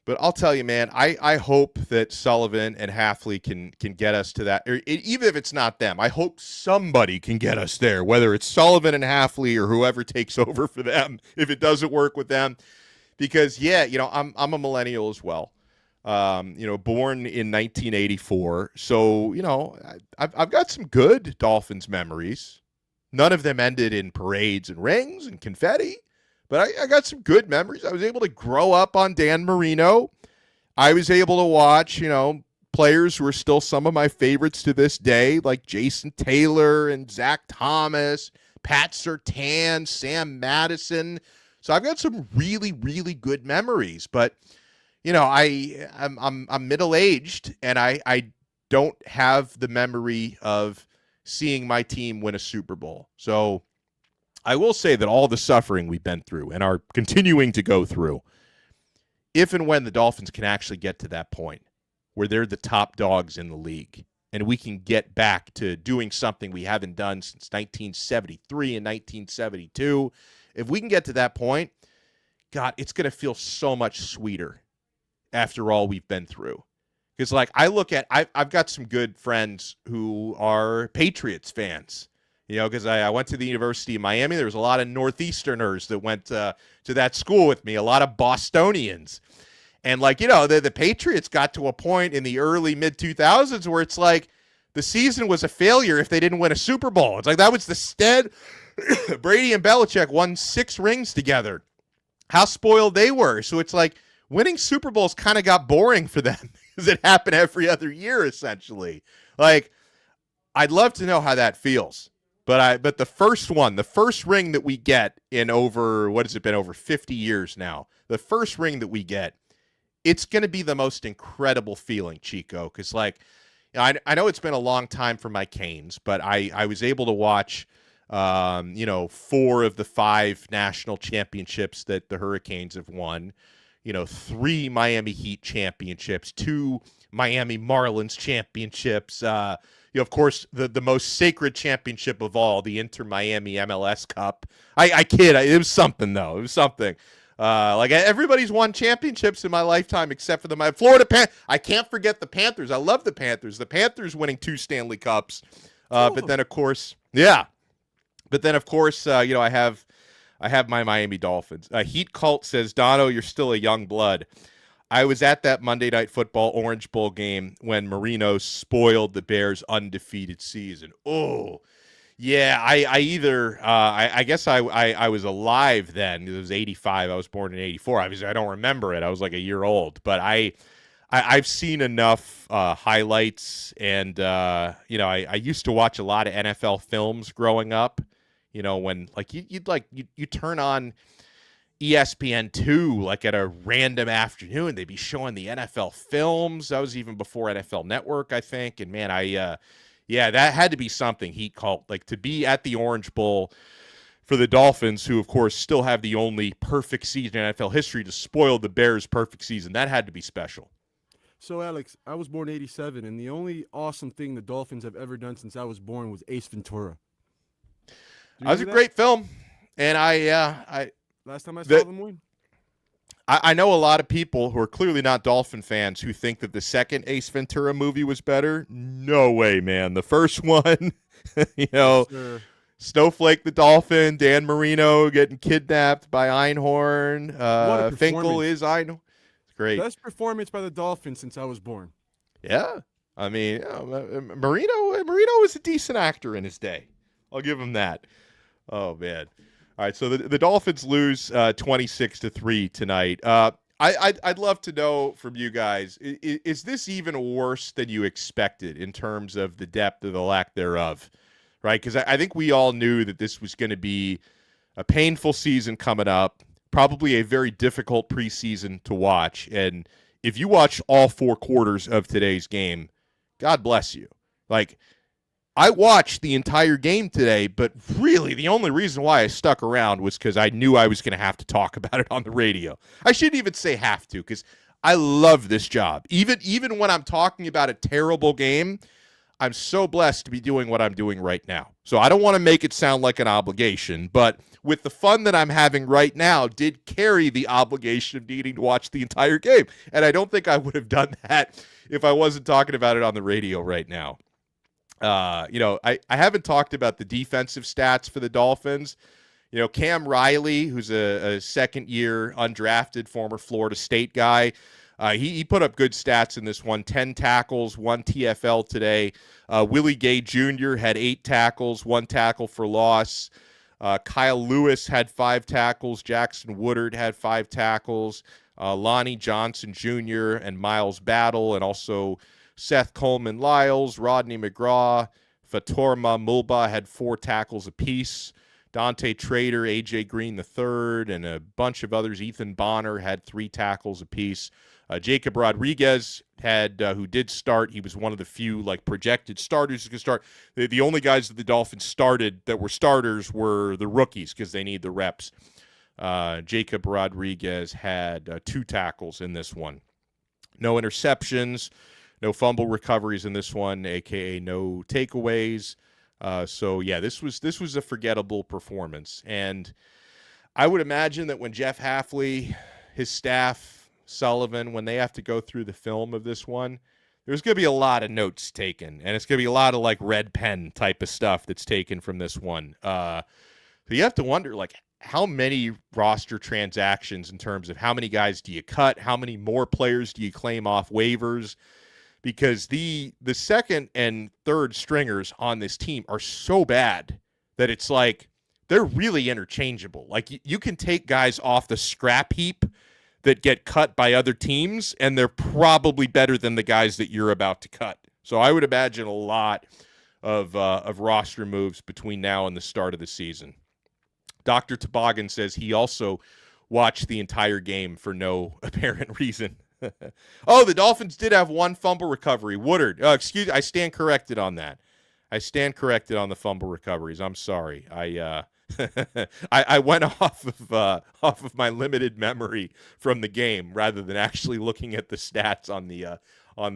But I'll tell you, man, I hope that Sullivan and Hafley can get us to that. Or even if it's not them, I hope somebody can get us there, whether it's Sullivan and Hafley or whoever takes over for them, if it doesn't work with them. Because, I'm a millennial as well. Born in 1984. So, I've got some good Dolphins memories. None of them ended in parades and rings and confetti. But I got some good memories. I was able to grow up on Dan Marino. I was able to watch, players who are still some of my favorites to this day, like Jason Taylor and Zach Thomas, Pat Surtain, Sam Madison. So I've got some really, really good memories. But, I'm middle-aged, and I don't have the memory of seeing my team win a Super Bowl. So I will say that all the suffering we've been through and are continuing to go through, if and when the Dolphins can actually get to that point where they're the top dogs in the league and we can get back to doing something we haven't done since 1973 and 1972, if we can get to that point, God, it's going to feel so much sweeter after all we've been through. Because, I look at, I've got some good friends who are Patriots fans. Because I went to the University of Miami. There was a lot of Northeasterners that went to that school with me, a lot of Bostonians. And, the Patriots got to a point in the early, mid-2000s where it's the season was a failure if they didn't win a Super Bowl. It's that was the stead. Brady and Belichick won 6 rings together. How spoiled they were. So it's winning Super Bowls kind of got boring for them because it happened every other year, essentially. I'd love to know how that feels. But the first ring that we get in over, what has it been, over 50 years now, the first ring that we get, it's going to be the most incredible feeling, Chico, because, like, I know it's been a long time for my Canes, but I was able to watch, 4 of the 5 national championships that the Hurricanes have won, 3 Miami Heat championships, 2 Miami Marlins championships, of course, the most sacred championship of all, the Inter-Miami MLS Cup. I kid. It was something, though. It was something. Like, everybody's won championships in my lifetime except for my Florida Panthers. I can't forget the Panthers. I love the Panthers. The Panthers winning 2 Stanley Cups. But then, of course, I have my Miami Dolphins. Heat Cult says, Donno, you're still a young blood. I was at that Monday Night Football Orange Bowl game when Marino spoiled the Bears' undefeated season. Oh, yeah. I guess I was alive then. It was 85. I was born in 84. I don't remember it. I was like a year old. But I've seen enough highlights, and I used to watch a lot of NFL films growing up. When like you turn on ESPN2 like at a random afternoon, they'd be showing the NFL films. That was even before NFL Network, I think. And man, that had to be something, Heat Cult, like to be at the Orange Bowl for the Dolphins, who of course still have the only perfect season in NFL history, to spoil the Bears' perfect season. That had to be special. So, Alex, I was born in 87, and the only awesome thing the Dolphins have ever done since I was born was Ace Ventura. That was a great film, and last time I saw them win. I know a lot of people who are clearly not Dolphin fans who think that the second Ace Ventura movie was better. No way, man. The first one, Sure. Snowflake the Dolphin, Dan Marino getting kidnapped by Einhorn. Finkel is Einhorn. It's great. Best performance by the Dolphins since I was born. Yeah. I mean, Marino was a decent actor in his day. I'll give him that. Oh, man. All right, so the Dolphins lose 26-3 tonight. I'd love to know from you guys, is this even worse than you expected in terms of the depth or the lack thereof, right? Because I think we all knew that this was going to be a painful season coming up, probably a very difficult preseason to watch. And if you watch all 4 quarters of today's game, God bless you. Like, I watched the entire game today, but really the only reason why I stuck around was because I knew I was going to have to talk about it on the radio. I shouldn't even say have to, because I love this job. Even when I'm talking about a terrible game, I'm so blessed to be doing what I'm doing right now. So I don't want to make it sound like an obligation, but with the fun that I'm having right now did carry the obligation of needing to watch the entire game. And I don't think I would have done that if I wasn't talking about it on the radio right now. I haven't talked about the defensive stats for the Dolphins. Cam Riley, who's a second-year undrafted former Florida State guy, he put up good stats in this one. 10 tackles, 1 TFL today. Willie Gay Jr. had 8 tackles, 1 tackle for loss. Kyle Lewis had 5 tackles. Jackson Woodard had 5 tackles. Lonnie Johnson Jr. and Miles Battle, and also Seth Coleman-Lyles, Rodney McGraw, Fatorma Mulba had 4 tackles apiece. Dante Trader, A.J. Green III, and a bunch of others. Ethan Bonner had 3 tackles apiece. Jacob Rodriguez had, who did start. He was one of the few projected starters who could start. The only guys that the Dolphins started that were starters were the rookies because they need the reps. Jacob Rodriguez had 2 tackles in this one. No interceptions. No fumble recoveries in this one, a.k.a. no takeaways. This was a forgettable performance. And I would imagine that when Jeff Hafley, his staff, Sullivan, when they have to go through the film of this one, there's going to be a lot of notes taken. And it's going to be a lot of red pen type of stuff that's taken from this one. So you have to wonder, how many roster transactions in terms of how many guys do you cut? How many more players do you claim off waivers? Because the second and third stringers on this team are so bad that it's they're really interchangeable. You can take guys off the scrap heap that get cut by other teams, and they're probably better than the guys that you're about to cut. So I would imagine a lot of roster moves between now and the start of the season. Dr. Toboggan says he also watched the entire game for no apparent reason. Oh, the Dolphins did have one fumble recovery. Woodard, I stand corrected on that. I stand corrected on the fumble recoveries. I'm sorry. I went off of my limited memory from the game rather than actually looking at the stats on the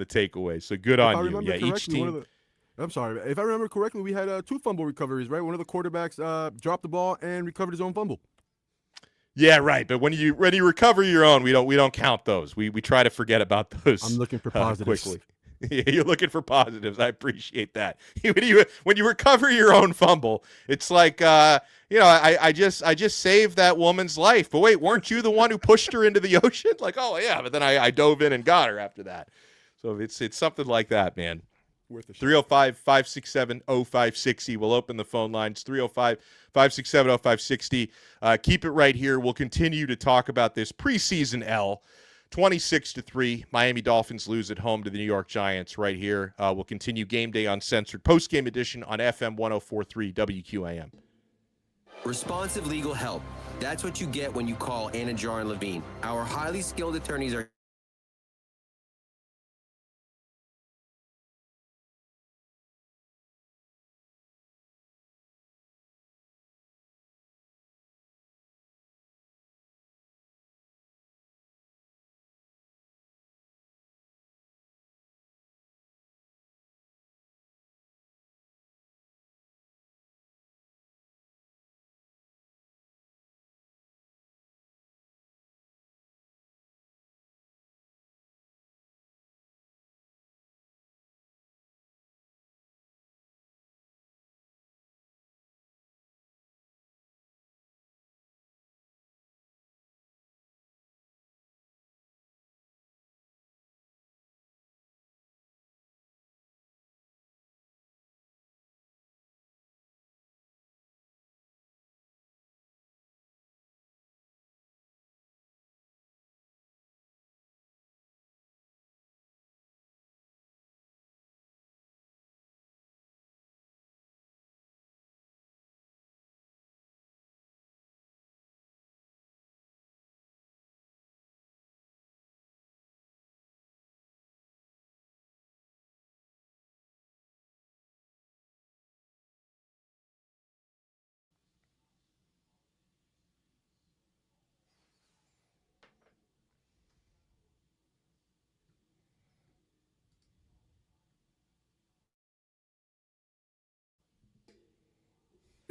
takeaway. So good on you. Yeah, each team. I'm sorry. If I remember correctly, we had 2 fumble recoveries, right? One of the quarterbacks dropped the ball and recovered his own fumble. Yeah, right. But when you recover your own, we don't count those. We try to forget about those. I'm looking for positives. Quickly. Yeah, you're looking for positives. I appreciate that. When you recover your own fumble, it's like I just saved that woman's life. But wait, weren't you the one who pushed her into the ocean? Like, oh yeah, but then I dove in and got her after that. So it's something like that, man. 305-567-0560. We'll open the phone lines. 305-567-0560. Keep it right here. We'll continue to talk about this preseason L. 26-3. Miami Dolphins lose at home to the New York Giants right here. We'll continue Game Day Uncensored post-game edition on FM 104.3 WQAM. Responsive legal help. That's what you get when you call Anajar and Levine. Our highly skilled attorneys are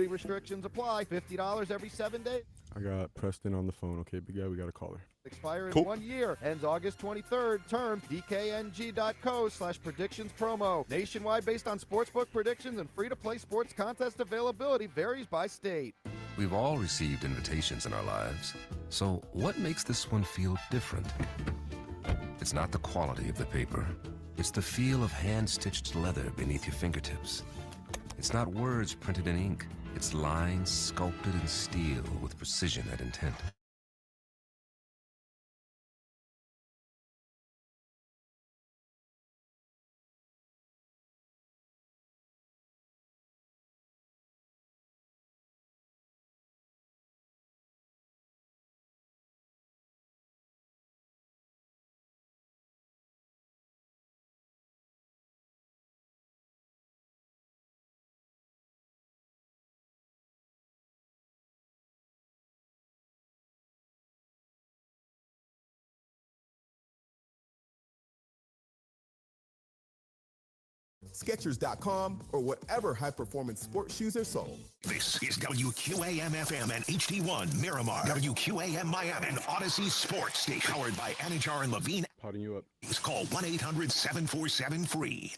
restrictions apply. $50 every 7 days. I got Preston on the phone. Okay, big guy, we got a caller. Expire in 1 year. Ends August 23rd. Terms dkng.co/predictions promo. Nationwide based on sportsbook predictions and free-to-play sports contest availability varies by state. We've all received invitations in our lives. So what makes this one feel different? It's not the quality of the paper. It's the feel of hand-stitched leather beneath your fingertips. It's not words printed in ink. It's lines sculpted in steel with precision and intent. Skechers.com, or whatever high-performance sports shoes are sold. This is WQAM-FM and HD1 Miramar, WQAM Miami, and Odyssey Sports Station, powered by Anajar and Levine. Potting you up. Call 1-800-747-FREE.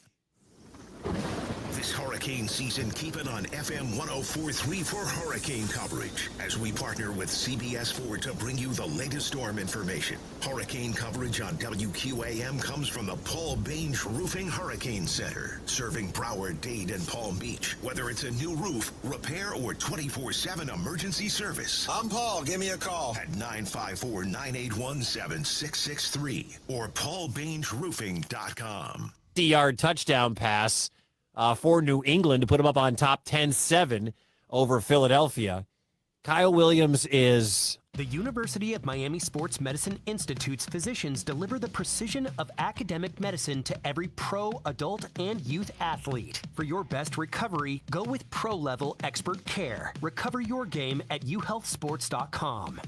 This hurricane season, keep it on FM 104.3 for hurricane coverage as we partner with CBS4 to bring you the latest storm information. Hurricane coverage on WQAM comes from the Paul Baines Roofing Hurricane Center, serving Broward, Dade, and Palm Beach. Whether it's a new roof, repair, or 24/7 emergency service. I'm Paul. Give me a call at 954-981-7663 or paulbainesroofing.com. 50-yard touchdown pass for New England to put them up on top 10-7 over Philadelphia. Kyle Williams is... The University of Miami Sports Medicine Institute's physicians deliver the precision of academic medicine to every pro, adult, and youth athlete. For your best recovery, go with pro-level expert care. Recover your game at uhealthsports.com.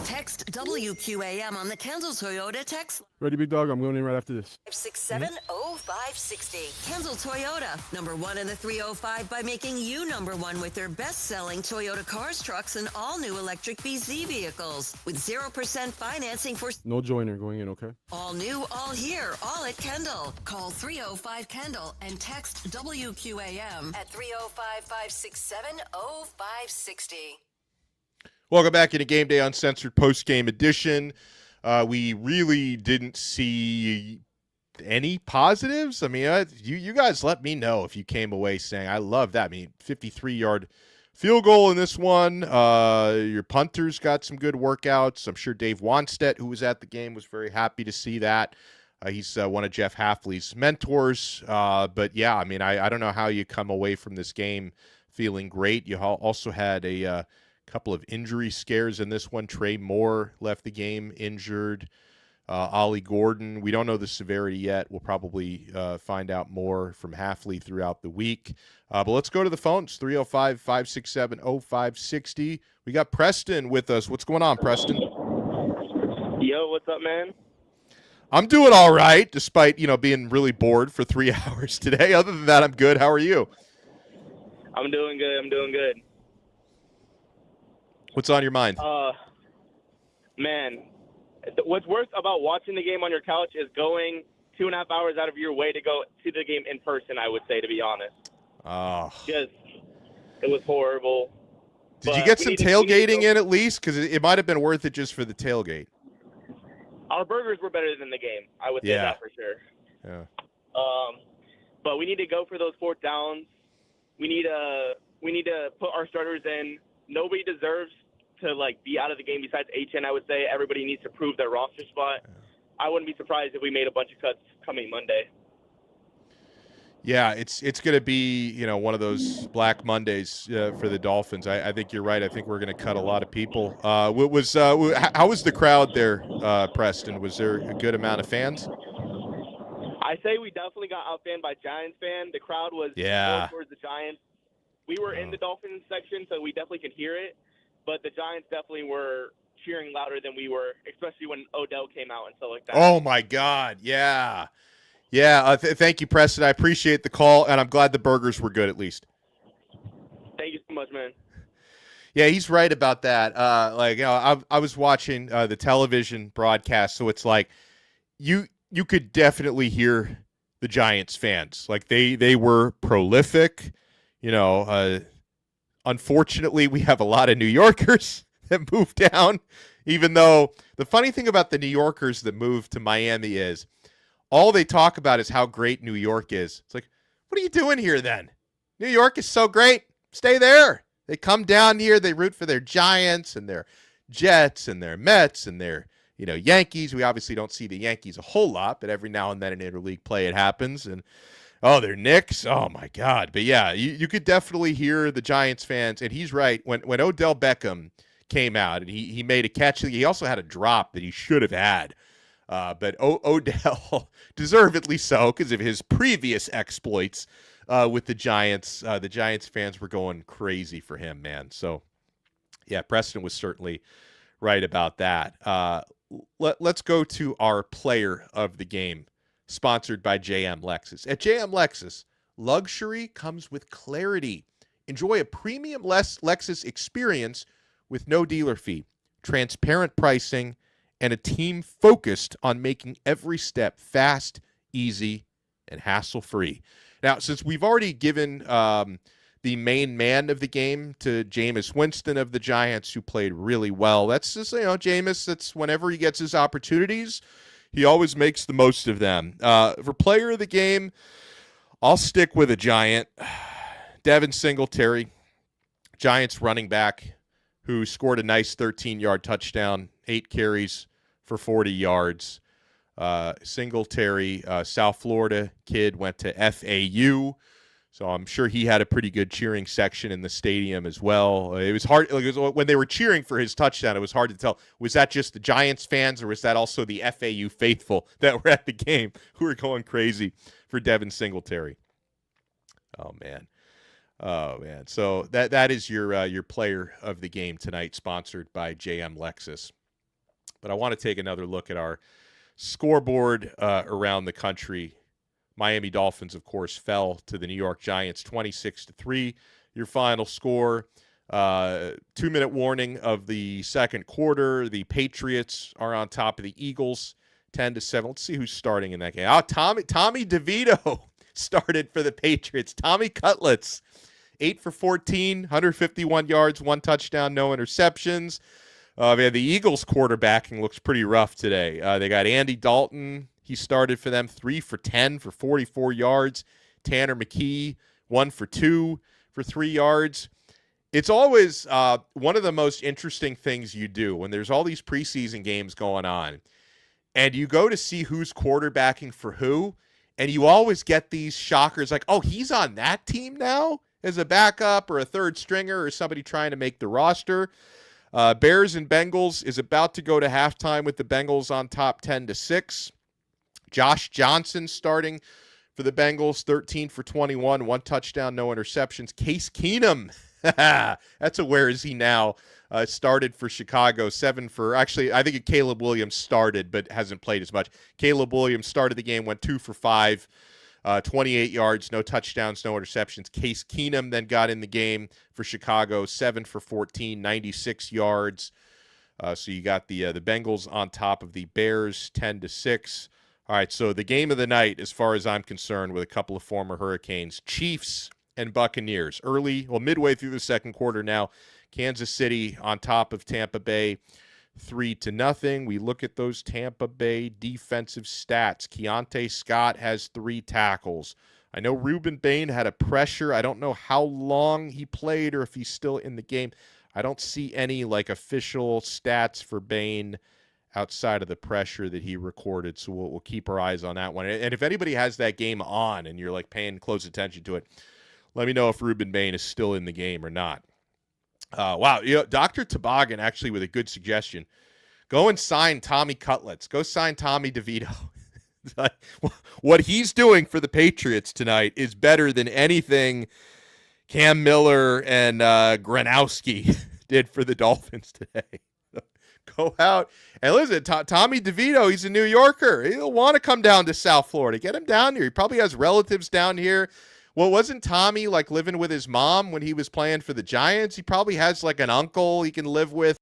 Text WQAM on the Kendall Toyota text. Ready, big dog? I'm going in right after this. 5670560. Kendall Toyota, #1 in the 305 by making you #1 with their best-selling Toyota cars, trucks, and all-new electric BZ vehicles. With 0% financing for... No joiner going in, okay? All new, all here, all at Kendall. Call 305-KENDALL and text WQAM at 305-567-0560. Welcome back into Game Day Uncensored post-game edition. We really didn't see any positives. I mean, you guys let me know if you came away saying, I love that. I mean, 53-yard field goal in this one. Your punters got some good workouts. I'm sure Dave Wanstedt, who was at the game, was very happy to see that. He's one of Jeff Hafley's mentors. But, yeah, I mean, I don't know how you come away from this game feeling great. You also had a couple of injury scares in this one. Trey Moore left the game injured. Ollie Gordon, we don't know the severity yet. We'll probably find out more from Hafley throughout the week. But let's go to the phones, 305-567-0560. We got Preston with us. What's going on, Preston? Yo, what's up, man? I'm doing all right, despite, being really bored for 3 hours today. Other than that, I'm good. How are you? I'm doing good. What's on your mind? Man, what's worse about watching the game on your couch is going 2.5 hours out of your way to go see the game in person, I would say, to be honest. Oh. It was horrible. Did you get some tailgating in at least? Because it might have been worth it just for the tailgate. Our burgers were better than the game, I would say that for sure. Yeah. But we need to go for those fourth downs. We need to put our starters in. Nobody deserves to be out of the game besides HN. I would say everybody needs to prove their roster spot. I wouldn't be surprised if we made a bunch of cuts coming Monday. Yeah, it's going to be one of those Black Mondays for the Dolphins. I think you're right. I think we're going to cut a lot of people. How was the crowd there, Preston? Was there a good amount of fans? I say we definitely got outfanned by Giants fans. The crowd was more towards the Giants. We were in the Dolphins section, so we definitely could hear it. But the Giants definitely were cheering louder than we were, especially when Odell came out and stuff like that. Oh, my God. Yeah. Yeah. Thank you, Preston. I appreciate the call, and I'm glad the burgers were good at least. Thank you so much, man. Yeah, he's right about that. I was watching the television broadcast, so it's like you could definitely hear the Giants fans. Like they were prolific. Unfortunately, we have a lot of New Yorkers that moved down, even though the funny thing about the New Yorkers that moved to Miami is all they talk about is how great New York is. It's like, what are you doing here then? New York is so great. Stay there. They come down here. They root for their Giants and their Jets and their Mets and their Yankees. We obviously don't see the Yankees a whole lot, but every now and then in interleague play it happens. And they're Knicks. Oh, my God. But, yeah, you could definitely hear the Giants fans. And he's right. When Odell Beckham came out and he made a catch, he also had a drop that he should have had. But Odell, deservedly so, because of his previous exploits with the Giants. The Giants fans were going crazy for him, man. So, yeah, Preston was certainly right about that. Let's go to our player of the game. Sponsored by JM Lexus. At JM Lexus, luxury comes with clarity. Enjoy a premium Lexus experience with no dealer fee, transparent pricing, and a team focused on making every step fast, easy, and hassle-free. Now, since we've already given the main man of the game to Jameis Winston of the Giants, who played really well, that's just, Jameis, that's whenever he gets his opportunities, he always makes the most of them. For player of the game, I'll stick with a Giant. Devin Singletary, Giants running back, who scored a nice 13-yard touchdown, 8 carries for 40 yards. Singletary, South Florida kid, went to FAU. So I'm sure he had a pretty good cheering section in the stadium as well. It was hard when they were cheering for his touchdown. It was hard to tell. Was that just the Giants fans, or was that also the FAU faithful that were at the game who were going crazy for Devin Singletary? Oh man. So that is your player of the game tonight, sponsored by JM Lexus. But I want to take another look at our scoreboard around the country. Miami Dolphins, of course, fell to the New York Giants 26-3. Your final score. 2-minute warning of the second quarter. The Patriots are on top of the Eagles 10-7. Let's see who's starting in that game. Tommy DeVito started for the Patriots. Tommy Cutlets, 8 for 14, 151 yards, 1 touchdown, no interceptions. The Eagles quarterbacking looks pretty rough today. They got Andy Dalton. He started for them, 3 for 10 for 44 yards. Tanner McKee, 1 for 2 for 3 yards. It's always one of the most interesting things you do when there's all these preseason games going on, and you go to see who's quarterbacking for who, and you always get these shockers like, oh, he's on that team now as a backup or a third stringer or somebody trying to make the roster. Bears and Bengals is about to go to halftime with the Bengals on top 10-6. Josh Johnson starting for the Bengals, 13 for 21, 1 touchdown, no interceptions. Case Keenum, that's a where is he now, started for Chicago, 7 for, actually, I think Caleb Williams started but hasn't played as much. Caleb Williams started the game, went 2 for 5, 28 yards, no touchdowns, no interceptions. Case Keenum then got in the game for Chicago, 7 for 14, 96 yards. So you got the Bengals on top of the Bears, 10-6. All right, so the game of the night, as far as I'm concerned, with a couple of former Hurricanes, Chiefs and Buccaneers. Midway through the second quarter now, Kansas City on top of Tampa Bay, 3-0. We look at those Tampa Bay defensive stats. Keontae Scott has 3 tackles. I know Reuben Bain had a pressure. I don't know how long he played or if he's still in the game. I don't see any official stats for Bain outside of the pressure that he recorded, so we'll keep our eyes on that one. And if anybody has that game on and you're paying close attention to it, let me know if Reuben Bain is still in the game or not. Wow, Dr. Toboggan actually with a good suggestion. Go and sign Tommy Cutlets. Go sign Tommy DeVito. What he's doing for the Patriots tonight is better than anything Cam Miller and Gronowski did for the Dolphins today. Go out and listen. Tommy DeVito, he's a New Yorker. He'll want to come down to South Florida. Get him down here. He probably has relatives down here. Well, wasn't Tommy living with his mom when he was playing for the Giants? He probably has an uncle he can live with.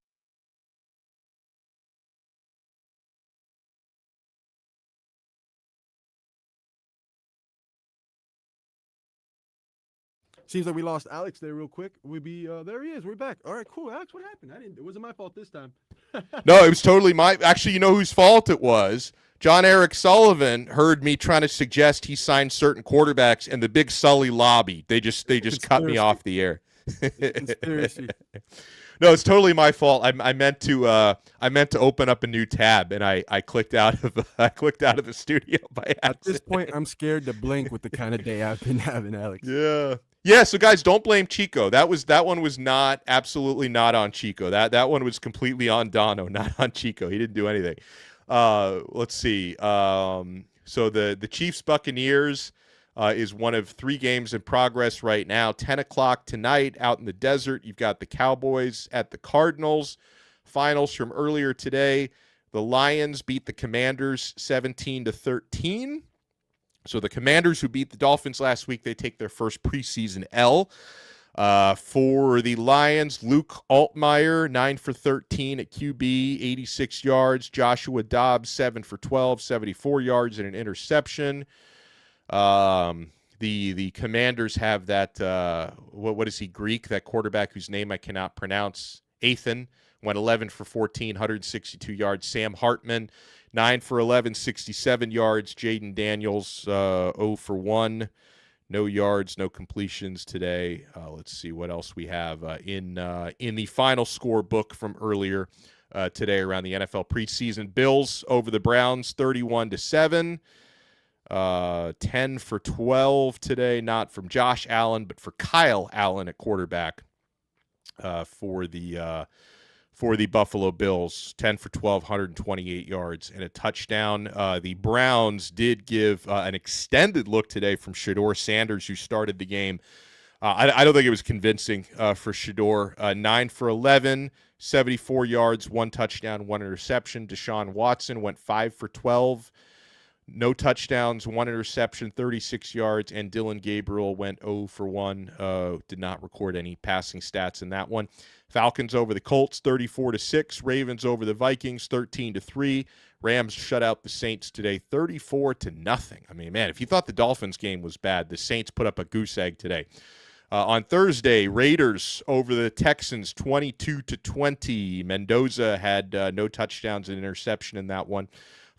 Seems like we lost Alex there real quick. There he is. We're back. All right, cool. Alex, what happened? It wasn't my fault this time. No, it was totally actually, you know whose fault it was? John Eric Sullivan heard me trying to suggest he signed certain quarterbacks, and the big Sully lobby. They just cut me off the air. Conspiracy. No, it's totally my fault. I meant to open up a new tab, and I clicked out of the studio by accident. At this point, I'm scared to blink with the kind of day I've been having, Alex. Yeah. So guys, don't blame Chico. That one was absolutely not on Chico. That one was completely on Donno, not on Chico. He didn't do anything. Let's see. So the Chiefs Buccaneers is one of 3 games in progress right now. 10 o'clock tonight out in the desert. You've got the Cowboys at the Cardinals. Finals from earlier today. The Lions beat the Commanders 17-13. So the Commanders, who beat the Dolphins last week, they take their first preseason L. For the Lions, Luke Altmaier, 9 for 13 at QB, 86 yards. Joshua Dobbs, 7 for 12, 74 yards and an interception. The Commanders have that, what is he, Greek, that quarterback whose name I cannot pronounce, Athan, went 11 for 14, 162 yards. Sam Hartman, 9 for 11, 67 yards. Jaden Daniels, 0 for 1. No yards, no completions today. Let's see what else we have in the final score book from earlier. today around the NFL preseason. Bills over the Browns 31-7. 10 for 12 today, not from Josh Allen, but for Kyle Allen at quarterback for the Buffalo Bills. 10 for 12, 128 yards and a touchdown. The Browns did give an extended look today from Shedeur Sanders, who started the game. I don't think it was convincing for Shedeur. 9 for 11, 74 yards, 1 touchdown, 1 interception. Deshaun Watson went 5 for 12. No touchdowns, 1 interception, 36 yards, and Dylan Gabriel went 0 for 1. Did not record any passing stats in that one. Falcons over the Colts, 34-6. Ravens over the Vikings, 13-3. Rams shut out the Saints today, 34-0. I mean, man, if you thought the Dolphins game was bad, the Saints put up a goose egg today. On Thursday, Raiders over the Texans, 22-20. Mendoza had no touchdowns and interception in that one.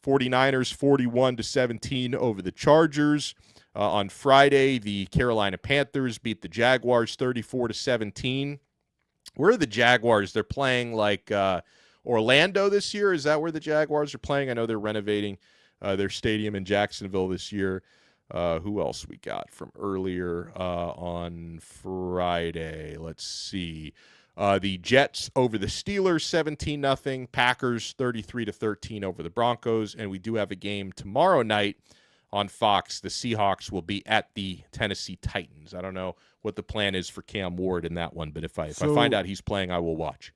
49ers 41-17 over the Chargers. On Friday, the Carolina Panthers beat the Jaguars 34-17. Where are the Jaguars? They're playing like Orlando this year. Is that where the Jaguars are playing? I know they're renovating their stadium in Jacksonville this year. Who else we got from earlier on Friday? Let's see. The Jets over the Steelers, 17-0. Packers, 33-13 over the Broncos. And we do have a game tomorrow night on Fox. The Seahawks will be at the Tennessee Titans. I don't know what the plan is for Cam Ward in that one, but if I find out he's playing, I will watch.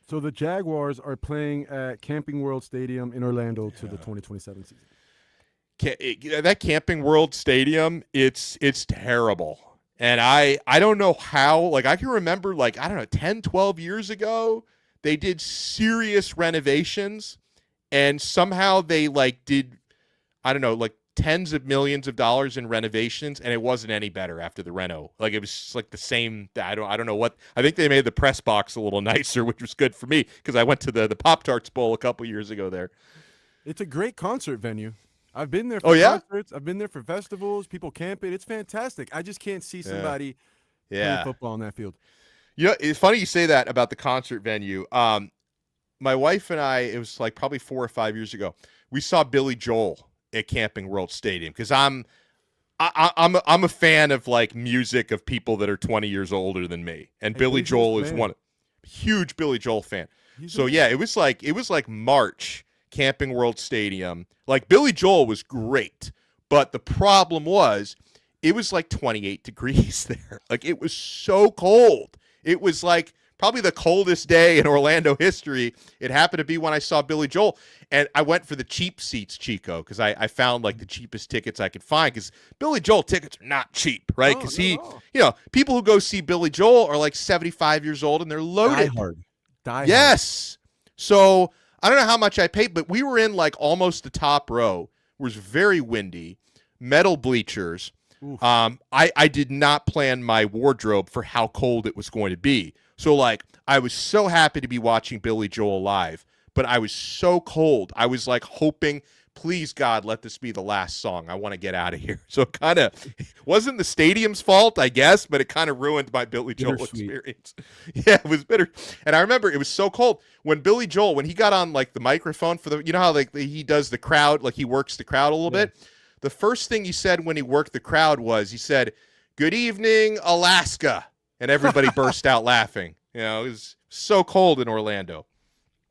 So the Jaguars are playing at Camping World Stadium in Orlando to the 2027 season. That Camping World Stadium, it's terrible. And I don't know how, like I can remember 10, 12 years ago, they did serious renovations and somehow they did, tens of millions of dollars in renovations and it wasn't any better after the reno. It was the same. I don't know what, I think they made the press box a little nicer, which was good for me because I went to the Pop-Tarts Bowl a couple years ago there. It's a great concert venue. I've been there for concerts. I've been there for festivals. People camp it. It's fantastic. I just can't see somebody playing football on that field. Yeah, it's funny you say that about the concert venue. My wife and I, it was probably 4 or 5 years ago, we saw Billy Joel at Camping World Stadium because I'm a fan of music of people that are 20 years older than me, and Billy Joel is one huge Billy Joel fan. It was like March. Camping World Stadium. Billy Joel was great, but the problem was it was 28 degrees there. It was so cold. It was probably the coldest day in Orlando history. It happened to be when I saw Billy Joel, and I went for the cheap seats, Chico, because I found the cheapest tickets I could find because Billy Joel tickets are not cheap, right? Because people who go see Billy Joel are 75 years old and they're loaded. Die hard. Yes. So I don't know how much I paid, but we were in almost the top row. It was very windy, metal bleachers. I did not plan my wardrobe for how cold it was going to be. So I was so happy to be watching Billy Joel live, but I was so cold. I was hoping, please God, let this be the last song. I want to get out of here. So it kind of wasn't the stadium's fault, I guess, but it kind of ruined my Billy Joel experience. Yeah, it was bitter. And I remember it was so cold when Billy Joel, when he got on the microphone for the, how he does the crowd, he works the crowd a little bit. The first thing he said when he worked the crowd was he said, "Good evening, Alaska." And everybody burst out laughing. It was so cold in Orlando.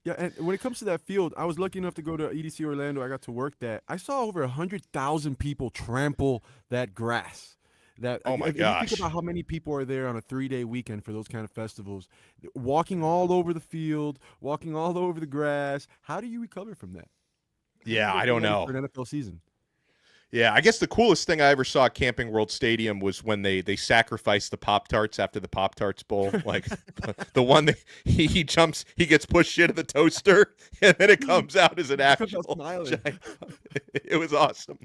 Yeah, and when it comes to that field, I was lucky enough to go to EDC Orlando. I got to work that. I saw over 100,000 people trample that grass. Oh my gosh! You think about how many people are there on a 3-day weekend for those kind of festivals, walking all over the field, walking all over the grass. How do you recover from that? Yeah, I don't know. For an NFL season. Yeah, I guess the coolest thing I ever saw at Camping World Stadium was when they sacrificed the Pop-Tarts after the Pop-Tarts Bowl. The one that he jumps, he gets pushed into the toaster, and then it comes out as an actual giant. It was awesome.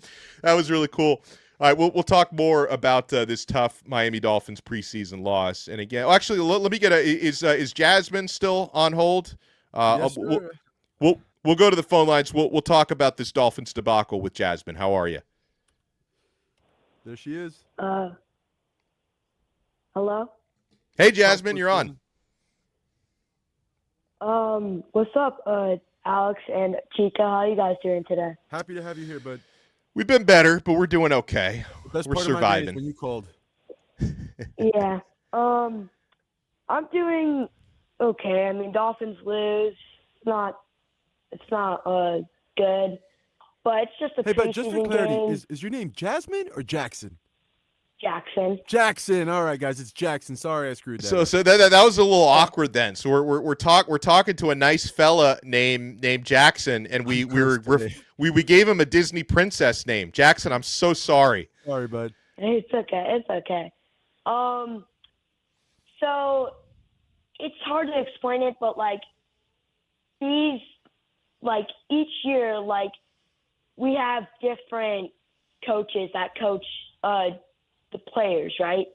That was really cool. All right, we'll talk more about this tough Miami Dolphins preseason loss. And again, actually, let me get is Jasmine still on hold? Yes, sir. We'll go to the phone lines. We'll talk about this Dolphins debacle with Jasmine. How are you? There she is. Hello? Hey, Jasmine, you're on. What's up, Alex and Chica? How are you guys doing today? Happy to have you here, bud. We've been better, but we're doing okay. The best We're part of my day is surviving. when you called. Yeah. I'm doing okay. I mean, Dolphins lose. It's not good, but it's just a Hey, but just for preseason clarity, game. is your name Jasmine or Jackson? Jackson. Jackson. All right, guys, it's Jackson. Sorry, I screwed that. So up. that was a little awkward then. So we're talking to a nice fella named Jackson, and we gave him a Disney princess name. Jackson, I'm so sorry. Sorry, bud. It's okay. It's okay. So it's hard to explain it, but each year, we have different coaches that coach the players, right?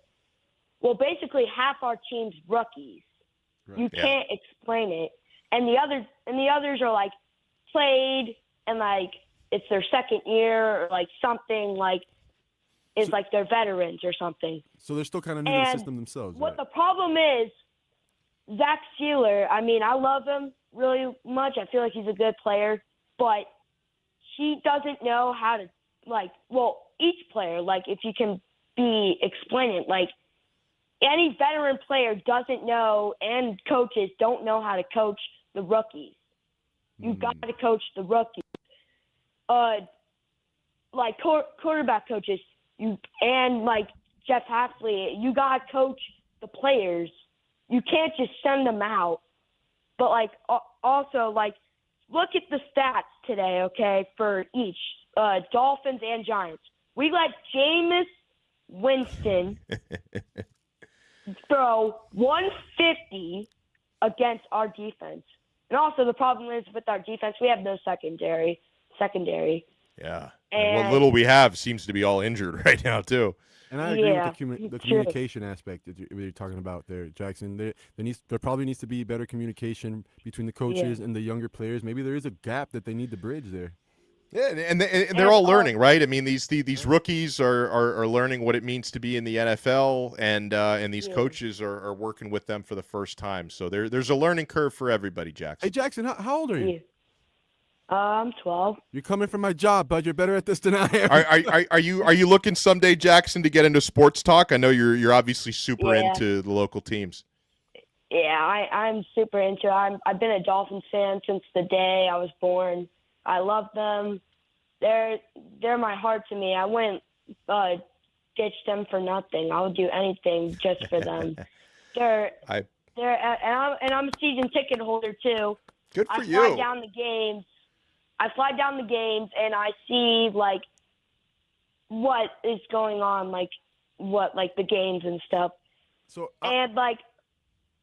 Well, basically half our team's rookies. Right. You can't explain it, and the others are played and it's their second year or something is they're veterans or something. So they're still kind of new to the system themselves. What right? the problem is, Zach Sealer, I mean, I love him really much. I feel like he's a good player, but he doesn't know how to each player, if you can explain it, any veteran player doesn't know, and coaches don't know how to coach the rookies. You've got to coach the rookies. Quarterback coaches, Jeff Hafley, you got to coach the players. You can't just send them out. But also look at the stats today, okay, for each Dolphins and Giants. We let Jameis Winston throw 150 against our defense. And also the problem is with our defense, we have no secondary. Yeah. And what little we have seems to be all injured right now, too. And I agree with the communication aspect that you're talking about there, Jackson. There probably needs to be better communication between the coaches and the younger players. Maybe there is a gap that they need to bridge there. Yeah, and they're all learning, right? I mean, these rookies are learning what it means to be in the NFL, and these coaches are working with them for the first time. So there's a learning curve for everybody, Jackson. Hey, Jackson, how old are you? I'm 12. You're coming from my job, bud. You're better at this than I am. Are you looking someday, Jackson, to get into sports talk? I know you're obviously super into the local teams. Yeah, I'm super into it. I've been a Dolphins fan since the day I was born. I love them. They're my heart to me. I wouldn't ditch them for nothing. I would do anything just for them. I'm a season ticket holder too. Good for you. I fly down the games and I see what is going on, the games and stuff. So I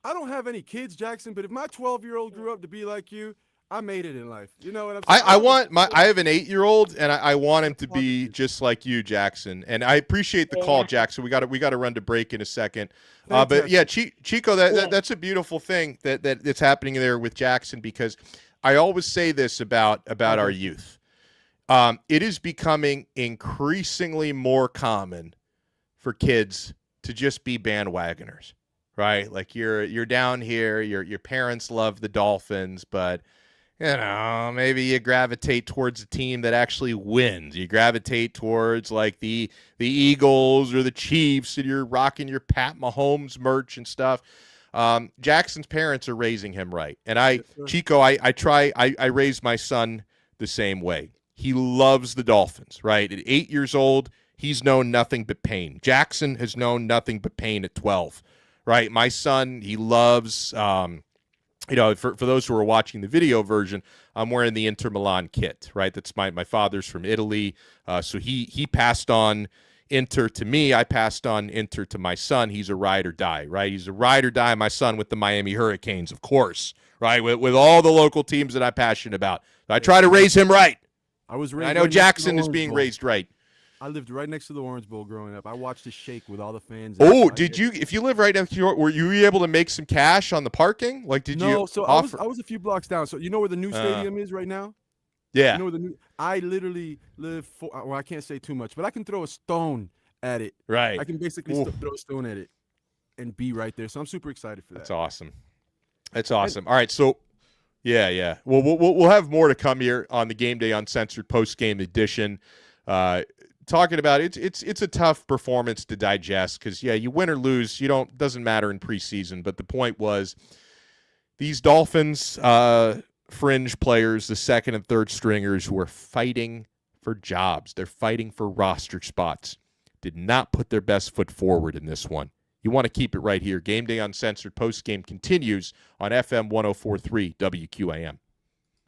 don't have any kids, Jackson, but if my 12-year-old grew up to be like you, I made it in life. You know what I'm saying? I have an 8-year-old, and I want him to be just like you, Jackson. And I appreciate the call, Jackson. We got to run to break in a second. But yeah, Chico, that's a beautiful thing that's happening there with Jackson, because I always say this about our youth. It is becoming increasingly more common for kids to just be bandwagoners, right? Like you're down here, your parents love the Dolphins, but maybe you gravitate towards a team that actually wins. You gravitate towards the Eagles or the Chiefs, and you're rocking your Pat Mahomes merch and stuff. Jackson's parents are raising him right. And Chico, I raised my son the same way. He loves the Dolphins, right? At 8 years old, he's known nothing but pain. Jackson has known nothing but pain at 12, right? My son, he loves, for those who are watching the video version, I'm wearing the Inter Milan kit, right? That's my father's from Italy. So he passed on Inter to me. I passed on Inter to my son. He's a ride or die, right? He's a ride or die, my son, with the Miami Hurricanes, of course, right? With all the local teams that I'm passionate about. I try to raise him right. I know Jackson is being raised right. I lived right next to the Orange Bowl growing up. I watched it shake with all the fans. Oh, did you? If you live right next to, were you able to make some cash on the parking? No, so I was a few blocks down. So you know where the new stadium is right now? Yeah. You know where I literally live. Well, I can't say too much, but I can throw a stone at it. Right. I can basically throw a stone at it and be right there. So I'm super excited for that. That's awesome. That's awesome. All right, so Yeah. Well, we'll have more to come here on the Game Day Uncensored post-game edition. Talking about it's a tough performance to digest because, you win or lose, doesn't matter in preseason. But the point was these Dolphins fringe players, the second and third stringers who are fighting for jobs, they're fighting for roster spots, did not put their best foot forward in this one. You want to keep it right here. Game Day Uncensored postgame continues on FM 104.3 WQAM.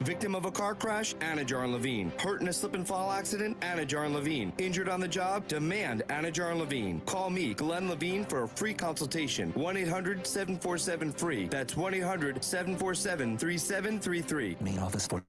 Victim of a car crash? Anajar and Levine. Hurt in a slip and fall accident? Anajar and Levine. Injured on the job? Demand Anajar and Levine. Call me, Glenn Levine, for a free consultation. 1-800-747-FREE. That's 1-800-747-3733. Main office for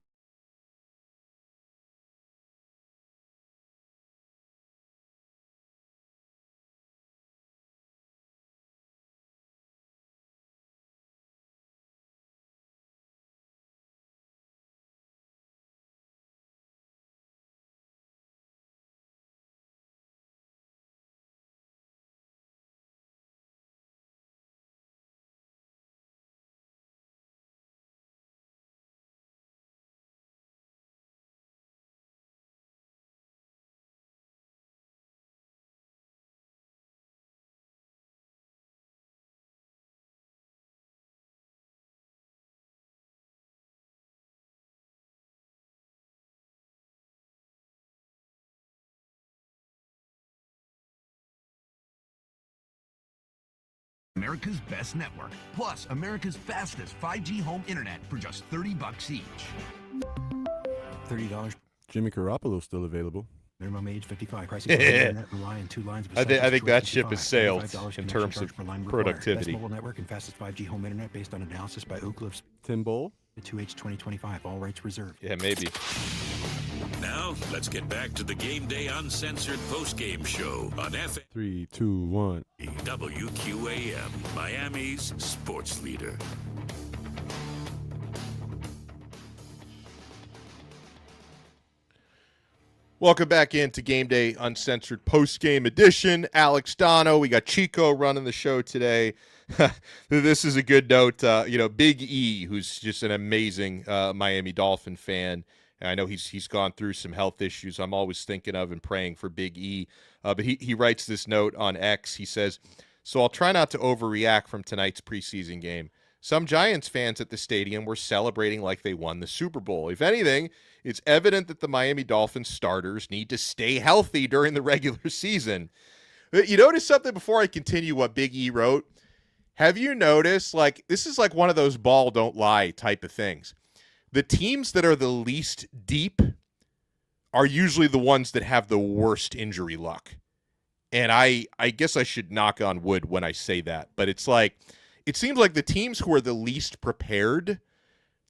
America's best network, plus America's fastest 5G home internet for just $30 each. $30. Jimmy Garoppolo's still available. Minimum age 55. Pricing for internet rely on 2 lines. I think that ship has sailed in terms of productivity. Best mobile network and fastest 5G home internet based on analysis by Ookla. Tim Bowl. The 2H 2025. All rights reserved. Yeah, maybe. Now, let's get back to the Game Day Uncensored postgame show on FM 3, 2, 1. WQAM, Miami's sports leader. Welcome back into Game Day Uncensored postgame edition. Alex Donno, we got Chico running the show today. This is a good note. Big E, who's just an amazing Miami Dolphin fan. And I know he's gone through some health issues. I'm always thinking of and praying for Big E. But he writes this note on X. He says, "So I'll try not to overreact from tonight's preseason game. Some Giants fans at the stadium were celebrating like they won the Super Bowl. If anything, it's evident that the Miami Dolphins starters need to stay healthy during the regular season." You notice something before I continue what Big E wrote? Have you noticed, this is like one of those ball don't lie type of things. The teams that are the least deep are usually the ones that have the worst injury luck. And I guess I should knock on wood when I say that. But it seems like the teams who are the least prepared,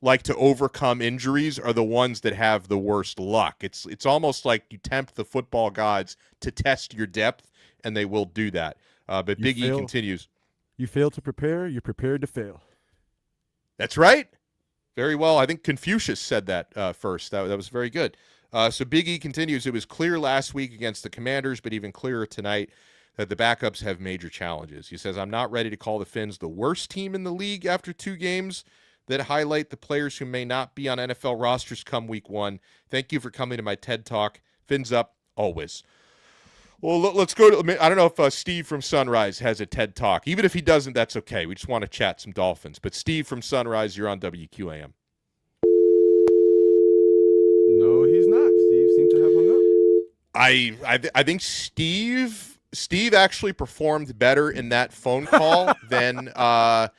to overcome injuries, are the ones that have the worst luck. It's almost like you tempt the football gods to test your depth, and they will do that. But Big E continues. You fail to prepare, you're prepared to fail. That's right. Very well. I think Confucius said that first. That was very good. So Big E continues. It was clear last week against the Commanders, but even clearer tonight that the backups have major challenges. He says, "I'm not ready to call the Fins the worst team in the league after 2 games that highlight the players who may not be on NFL rosters come week 1. Thank you for coming to my TED Talk. Fins up, always." Well, let's go to, I don't know if Steve from Sunrise has a TED Talk. Even if he doesn't, that's okay. We just want to chat some Dolphins. But Steve from Sunrise, you're on WQAM. No, he's not. Steve seemed to have hung up. I think Steve actually performed better in that phone call than Rob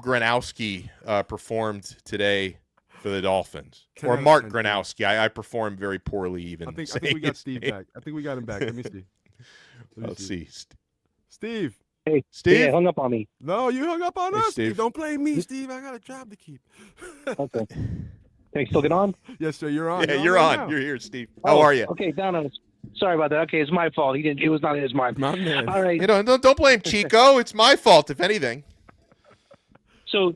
Gronowski performed today for the Dolphins. Or Mark Gronowski. I performed very poorly even. I think we got Steve back. I think we got him back. Let me see. Let's see. Steve. Hey, Steve. Yeah, hung up on me. No, you hung up on Hey, us. Steve. Don't blame me, Steve. I got a job to keep. Okay. Can you still get on? Yes, sir. You're on. Yeah, you're on. Now. You're here, Steve. How are you? Okay, Donno. Sorry about that. Okay, it's my fault. It was not his mind. My man. All right. Don't blame Chico. It's my fault, if anything. So,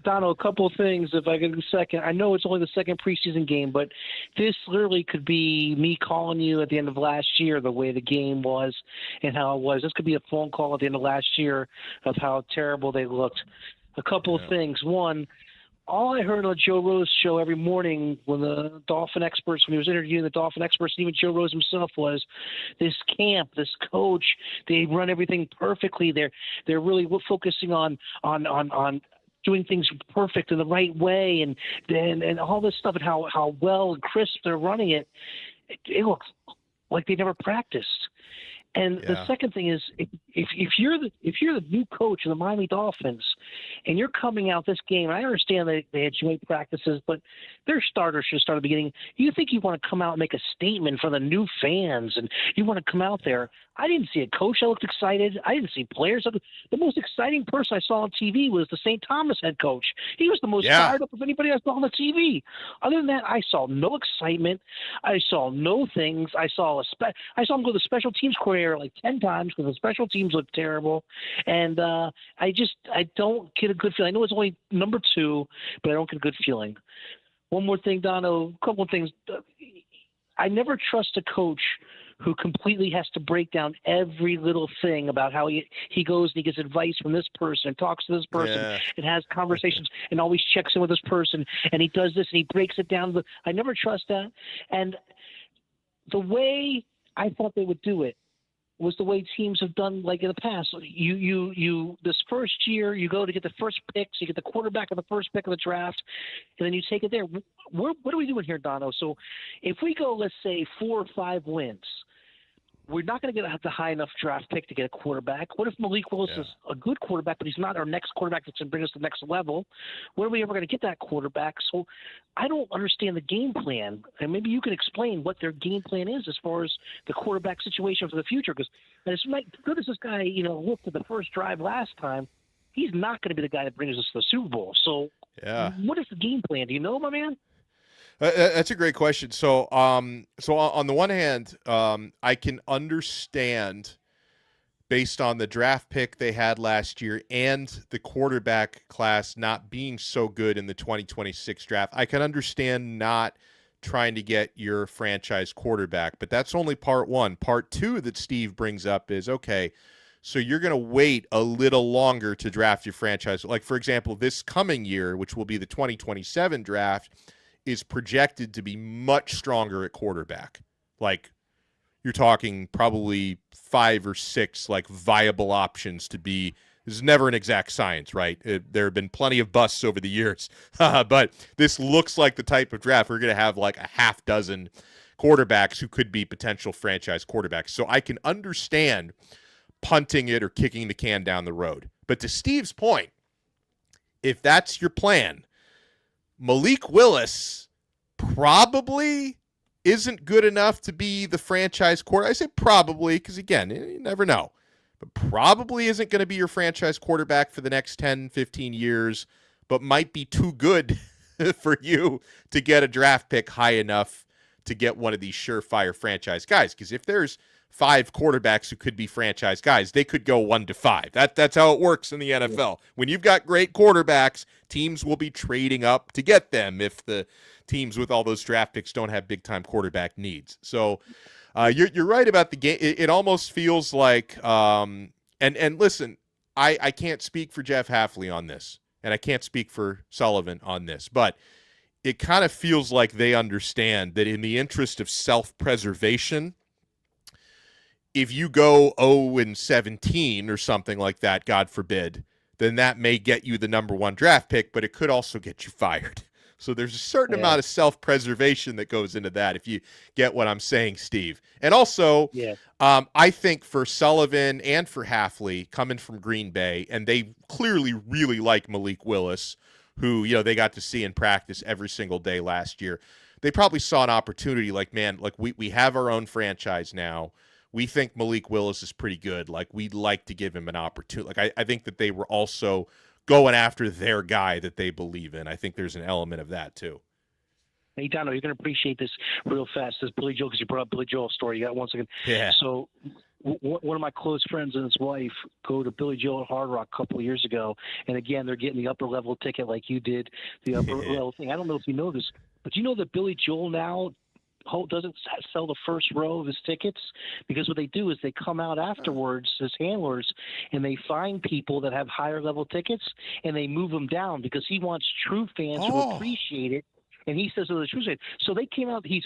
Donno, a couple things, if I could do a second. I know it's only the second preseason game, but this literally could be me calling you at the end of last year, the way the game was and how it was. This could be a phone call at the end of last year of how terrible they looked. A couple of things. One, all I heard on the Joe Rose show every morning when the Dolphin experts, when he was interviewing the Dolphin experts, and even Joe Rose himself, was this camp, this coach, they run everything perfectly. They're really focusing on doing things perfect in the right way, and all this stuff, and how well and crisp they're running it. It looks like they never practiced. And the second thing is, if you're the new coach of the Miami Dolphins, and you're coming out this game, and I understand they had joint practices, but their starters should start at the beginning. You think you want to come out and make a statement for the new fans, and you want to come out there. I didn't see a coach that looked excited. I didn't see players. The most exciting person I saw on TV was the St. Thomas head coach. He was the most fired up of anybody I saw on the TV. Other than that, I saw no excitement. I saw no things. I saw him go to the special teams coordinator like 10 times because the special teams looked terrible. And I don't get a good feeling. I know it's only number 2, but I don't get a good feeling. One more thing, Donno, a couple of things. I never trust a coach who completely has to break down every little thing about how he goes and he gets advice from this person and talks to this person and has conversations and always checks in with this person and he does this and he breaks it down. I never trust that. And the way I thought they would do it was the way teams have done like in the past. You this first year, you go to get the first pick, so you get the quarterback of the first pick of the draft, and then you take it there. What are we doing here, Donno? So if we go, let's say, 4 or 5 wins, we're not going to get a high enough draft pick to get a quarterback. What if Malik Willis is a good quarterback, but he's not our next quarterback that's going to bring us to the next level? When are we ever going to get that quarterback? So I don't understand the game plan. And maybe you can explain what their game plan is as far as the quarterback situation for the future. Because as good as this guy, looked at the first drive last time, he's not going to be the guy that brings us to the Super Bowl. So what is the game plan? Do you know, my man? That's a great question. So on the one hand, I can understand based on the draft pick they had last year and the quarterback class not being so good in the 2026 draft. I can understand not trying to get your franchise quarterback, but that's only part 1. Part 2 that Steve brings up is, okay, so you're going to wait a little longer to draft your franchise. Like, for example, this coming year, which will be the 2027 draft, is projected to be much stronger at quarterback. Like, you're talking probably 5 or 6 like viable options to be. This is never an exact science, right? There have been plenty of busts over the years, but this looks like the type of draft we're going to have like a half dozen quarterbacks who could be potential franchise quarterbacks. So I can understand punting it or kicking the can down the road. But to Steve's point, if that's your plan, Malik Willis probably isn't good enough to be the franchise quarterback. I say probably because, again, you never know. But probably isn't going to be your franchise quarterback for the next 10, 15 years, but might be too good for you to get a draft pick high enough to get one of these surefire franchise guys. Because if there's 5 quarterbacks who could be franchise guys, they could go 1 to 5. That's how it works in the NFL. When you've got great quarterbacks, teams will be trading up to get them if the teams with all those draft picks don't have big-time quarterback needs. So you're right about the game. It almost feels like and listen, I can't speak for Jeff Hafley on this, and I can't speak for Sullivan on this, but it kind of feels like they understand that in the interest of self-preservation, if you go 0-17 or something like that, God forbid, then that may get you the number 1 draft pick, but it could also get you fired. So there's a certain amount of self-preservation that goes into that, if you get what I'm saying, Steve. And also, I think for Sullivan and for Hafley, coming from Green Bay, and they clearly really like Malik Willis, who they got to see in practice every single day last year. They probably saw an opportunity like, man, like we have our own franchise now. We think Malik Willis is pretty good. Like, we'd like to give him an opportunity. Like, I think that they were also going after their guy that they believe in. I think there's an element of that too. Hey, Donno, you're going to appreciate this real fast. This Billy Joel, because you brought up Billy Joel's story. You got 1 second. Yeah. So one of my close friends and his wife go to Billy Joel at Hard Rock a couple of years ago. And again, they're getting the upper level ticket like you did, the upper level thing. I don't know if you know this, but you know that Billy Joel now sell the first row of his tickets, because what they do is they come out afterwards as handlers and they find people that have higher level tickets and they move them down, because he wants true fans who appreciate it. And he says, "Oh, the truth." So they came out. He's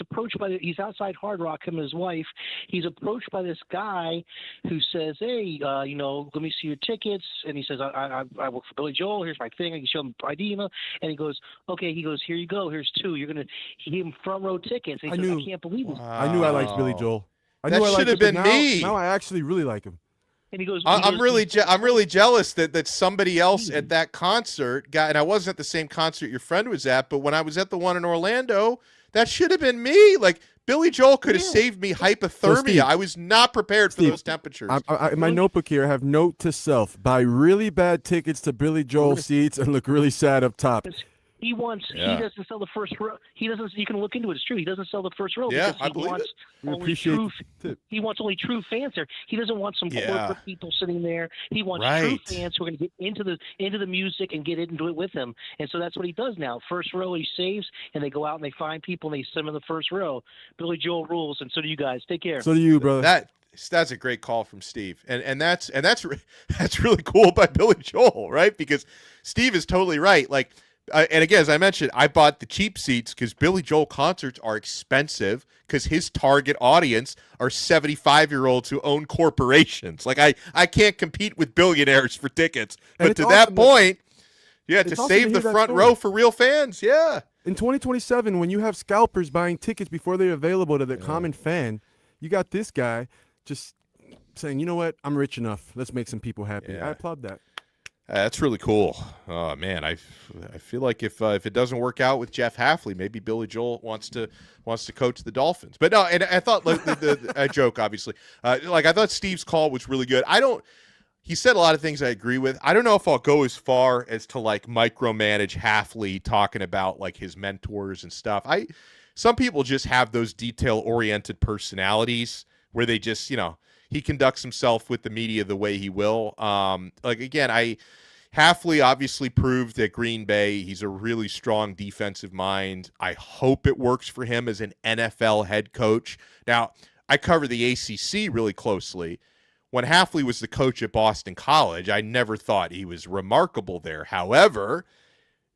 outside Hard Rock, him and his wife. He's approached by this guy who says, "Hey, let me see your tickets." And he says, "I work for Billy Joel. Here's my thing." I can show him ID, and he goes, "Okay." He goes, "Here you go. Here's 2. He gave him front row tickets." And he says, "I can't believe this." I knew I liked Billy Joel. That should have been me. Now I actually really like him. And he goes, I'm really jealous that somebody else at that concert got, and I wasn't at the same concert your friend was at, but when I was at the one in Orlando, that should have been me. Like, Billy Joel could have saved me hypothermia. Steve, I was not prepared for those temperatures. In my notebook here, I have note to self: buy really bad tickets to Billy Joel seats and look really sad up top. He doesn't sell the first row. You can look into it. It's true. He doesn't sell the first row Yeah, because I believe it. He wants only true fans there. He doesn't want some corporate people sitting there. He wants true fans who are going to get into the music and get into it with him. And so that's what he does now. First row he saves, and they go out and they find people and they send them in the first row. Billy Joel rules, and so do you guys. Take care. So do you, brother. That's a great call from Steve, and that's really cool by Billy Joel, right? Because Steve is totally right. Like. And again, as I mentioned, I bought the cheap seats because Billy Joel concerts are expensive because his target audience are 75-year-olds who own corporations. Like, I can't compete with billionaires for tickets. But to that point, to save the front row for real fans, yeah. In 2027, when you have scalpers buying tickets before they're available to the common fan, you got this guy just saying, you know what, I'm rich enough. Let's make some people happy. I applaud that. That's really cool. Oh man, I feel like if it doesn't work out with Jeff Hafley, maybe Billy Joel wants to coach the Dolphins. But no, and I thought like a joke, obviously. Like I thought Steve's call was really good. He said a lot of things I agree with. I don't know if I'll go as far as to like micromanage Hafley talking about like his mentors and stuff. Some people just have those detail-oriented personalities where they just, he conducts himself with the media the way he will. Hafley obviously proved at Green Bay he's a really strong defensive mind. I hope it works for him as an NFL head coach. Now, I cover the ACC really closely. When Hafley was the coach at Boston College, I never thought he was remarkable there. However,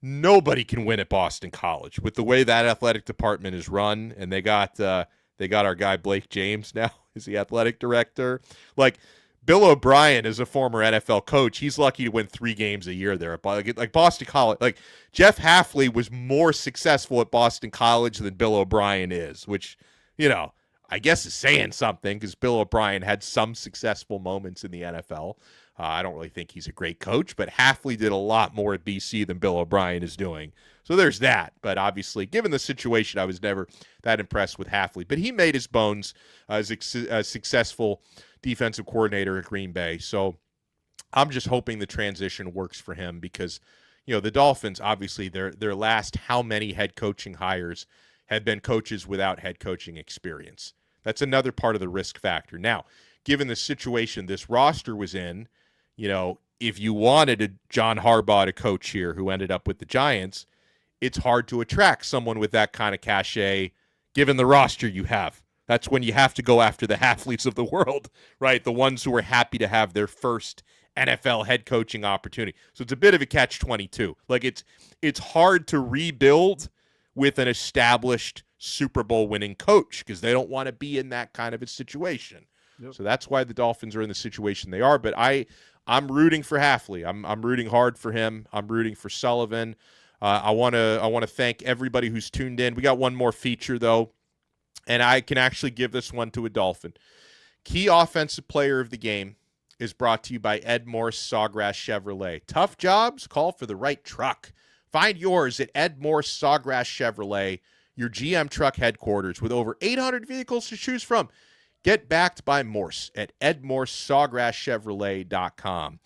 nobody can win at Boston College with the way that athletic department is run, and they got our guy Blake James now as the athletic director. Like, Bill O'Brien is a former NFL coach. He's lucky to win 3 games a year there. Like Boston College, like Jeff Hafley was more successful at Boston College than Bill O'Brien is, which, I guess is saying something because Bill O'Brien had some successful moments in the NFL. I don't really think he's a great coach, but Hafley did a lot more at BC than Bill O'Brien is doing. So there's that. But obviously, given the situation, I was never that impressed with Hafley. But he made his bones as a successful defensive coordinator at Green Bay. So I'm just hoping the transition works for him because, the Dolphins, obviously, their last how many head coaching hires had been coaches without head coaching experience. That's another part of the risk factor. Now, given the situation this roster was in, if you wanted a John Harbaugh to coach here who ended up with the Giants, it's hard to attract someone with that kind of cachet given the roster you have. That's when you have to go after the Hafleys of the world, right? The ones who are happy to have their first NFL head coaching opportunity. So it's a bit of a catch-22. Like it's hard to rebuild with an established Super Bowl winning coach because they don't want to be in that kind of a situation. Yep. So that's why the Dolphins are in the situation they are. But I'm rooting for Hafley. I'm rooting hard for him. I'm rooting for Sullivan. I want to thank everybody who's tuned in. We got one more feature though, and I can actually give this one to a Dolphin. Key offensive player of the game is brought to you by Ed Morse Sawgrass Chevrolet. Tough jobs? Call for the right truck. Find yours at Ed Morse Sawgrass Chevrolet, your GM truck headquarters with over 800 vehicles to choose from. Get backed by Morse at edmorsesawgrasschevrolet.com.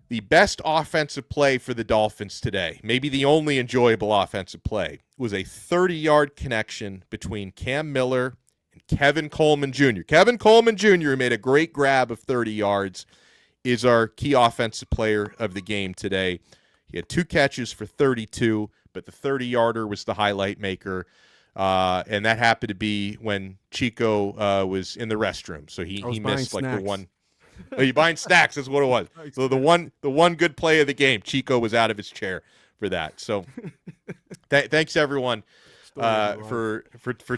The best offensive play for the Dolphins today, maybe the only enjoyable offensive play, was a 30-yard connection between Cam Miller and Kevin Coleman Jr. Kevin Coleman Jr., made a great grab of 30 yards, is our key offensive player of the game today. He had 2 catches for 32, but the 30-yarder was the highlight maker. And that happened to be when Chico was in the restroom. So he missed like the one. Oh, you buying snacks? That's what it was. So the one good play of the game, Chico was out of his chair for that. So thanks everyone for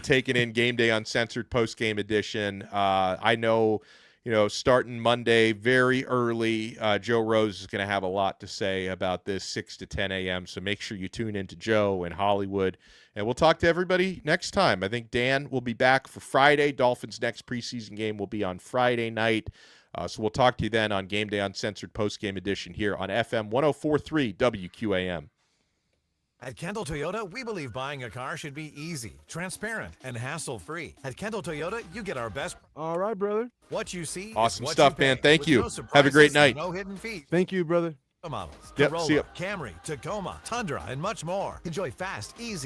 taking in Game Day Uncensored post game edition. I know, starting Monday very early, Joe Rose is going to have a lot to say about this 6 to 10 a.m. So make sure you tune into Joe in Hollywood, and we'll talk to everybody next time. I think Dan will be back for Friday. Dolphins' next preseason game will be on Friday night. So we'll talk to you then on Game Day Uncensored post-game edition here on FM 104.3 WQAM. At Kendall Toyota, we believe buying a car should be easy, transparent, and hassle-free. At Kendall Toyota, you get our best. All right, brother. What you see Awesome is what stuff, you pay, man. Thank you. no Have a great surprises, night. No hidden fees. Thank you, brother. Models, Yep, Corolla, see ya. Camry, Tacoma, Tundra, and much more. Enjoy fast, easy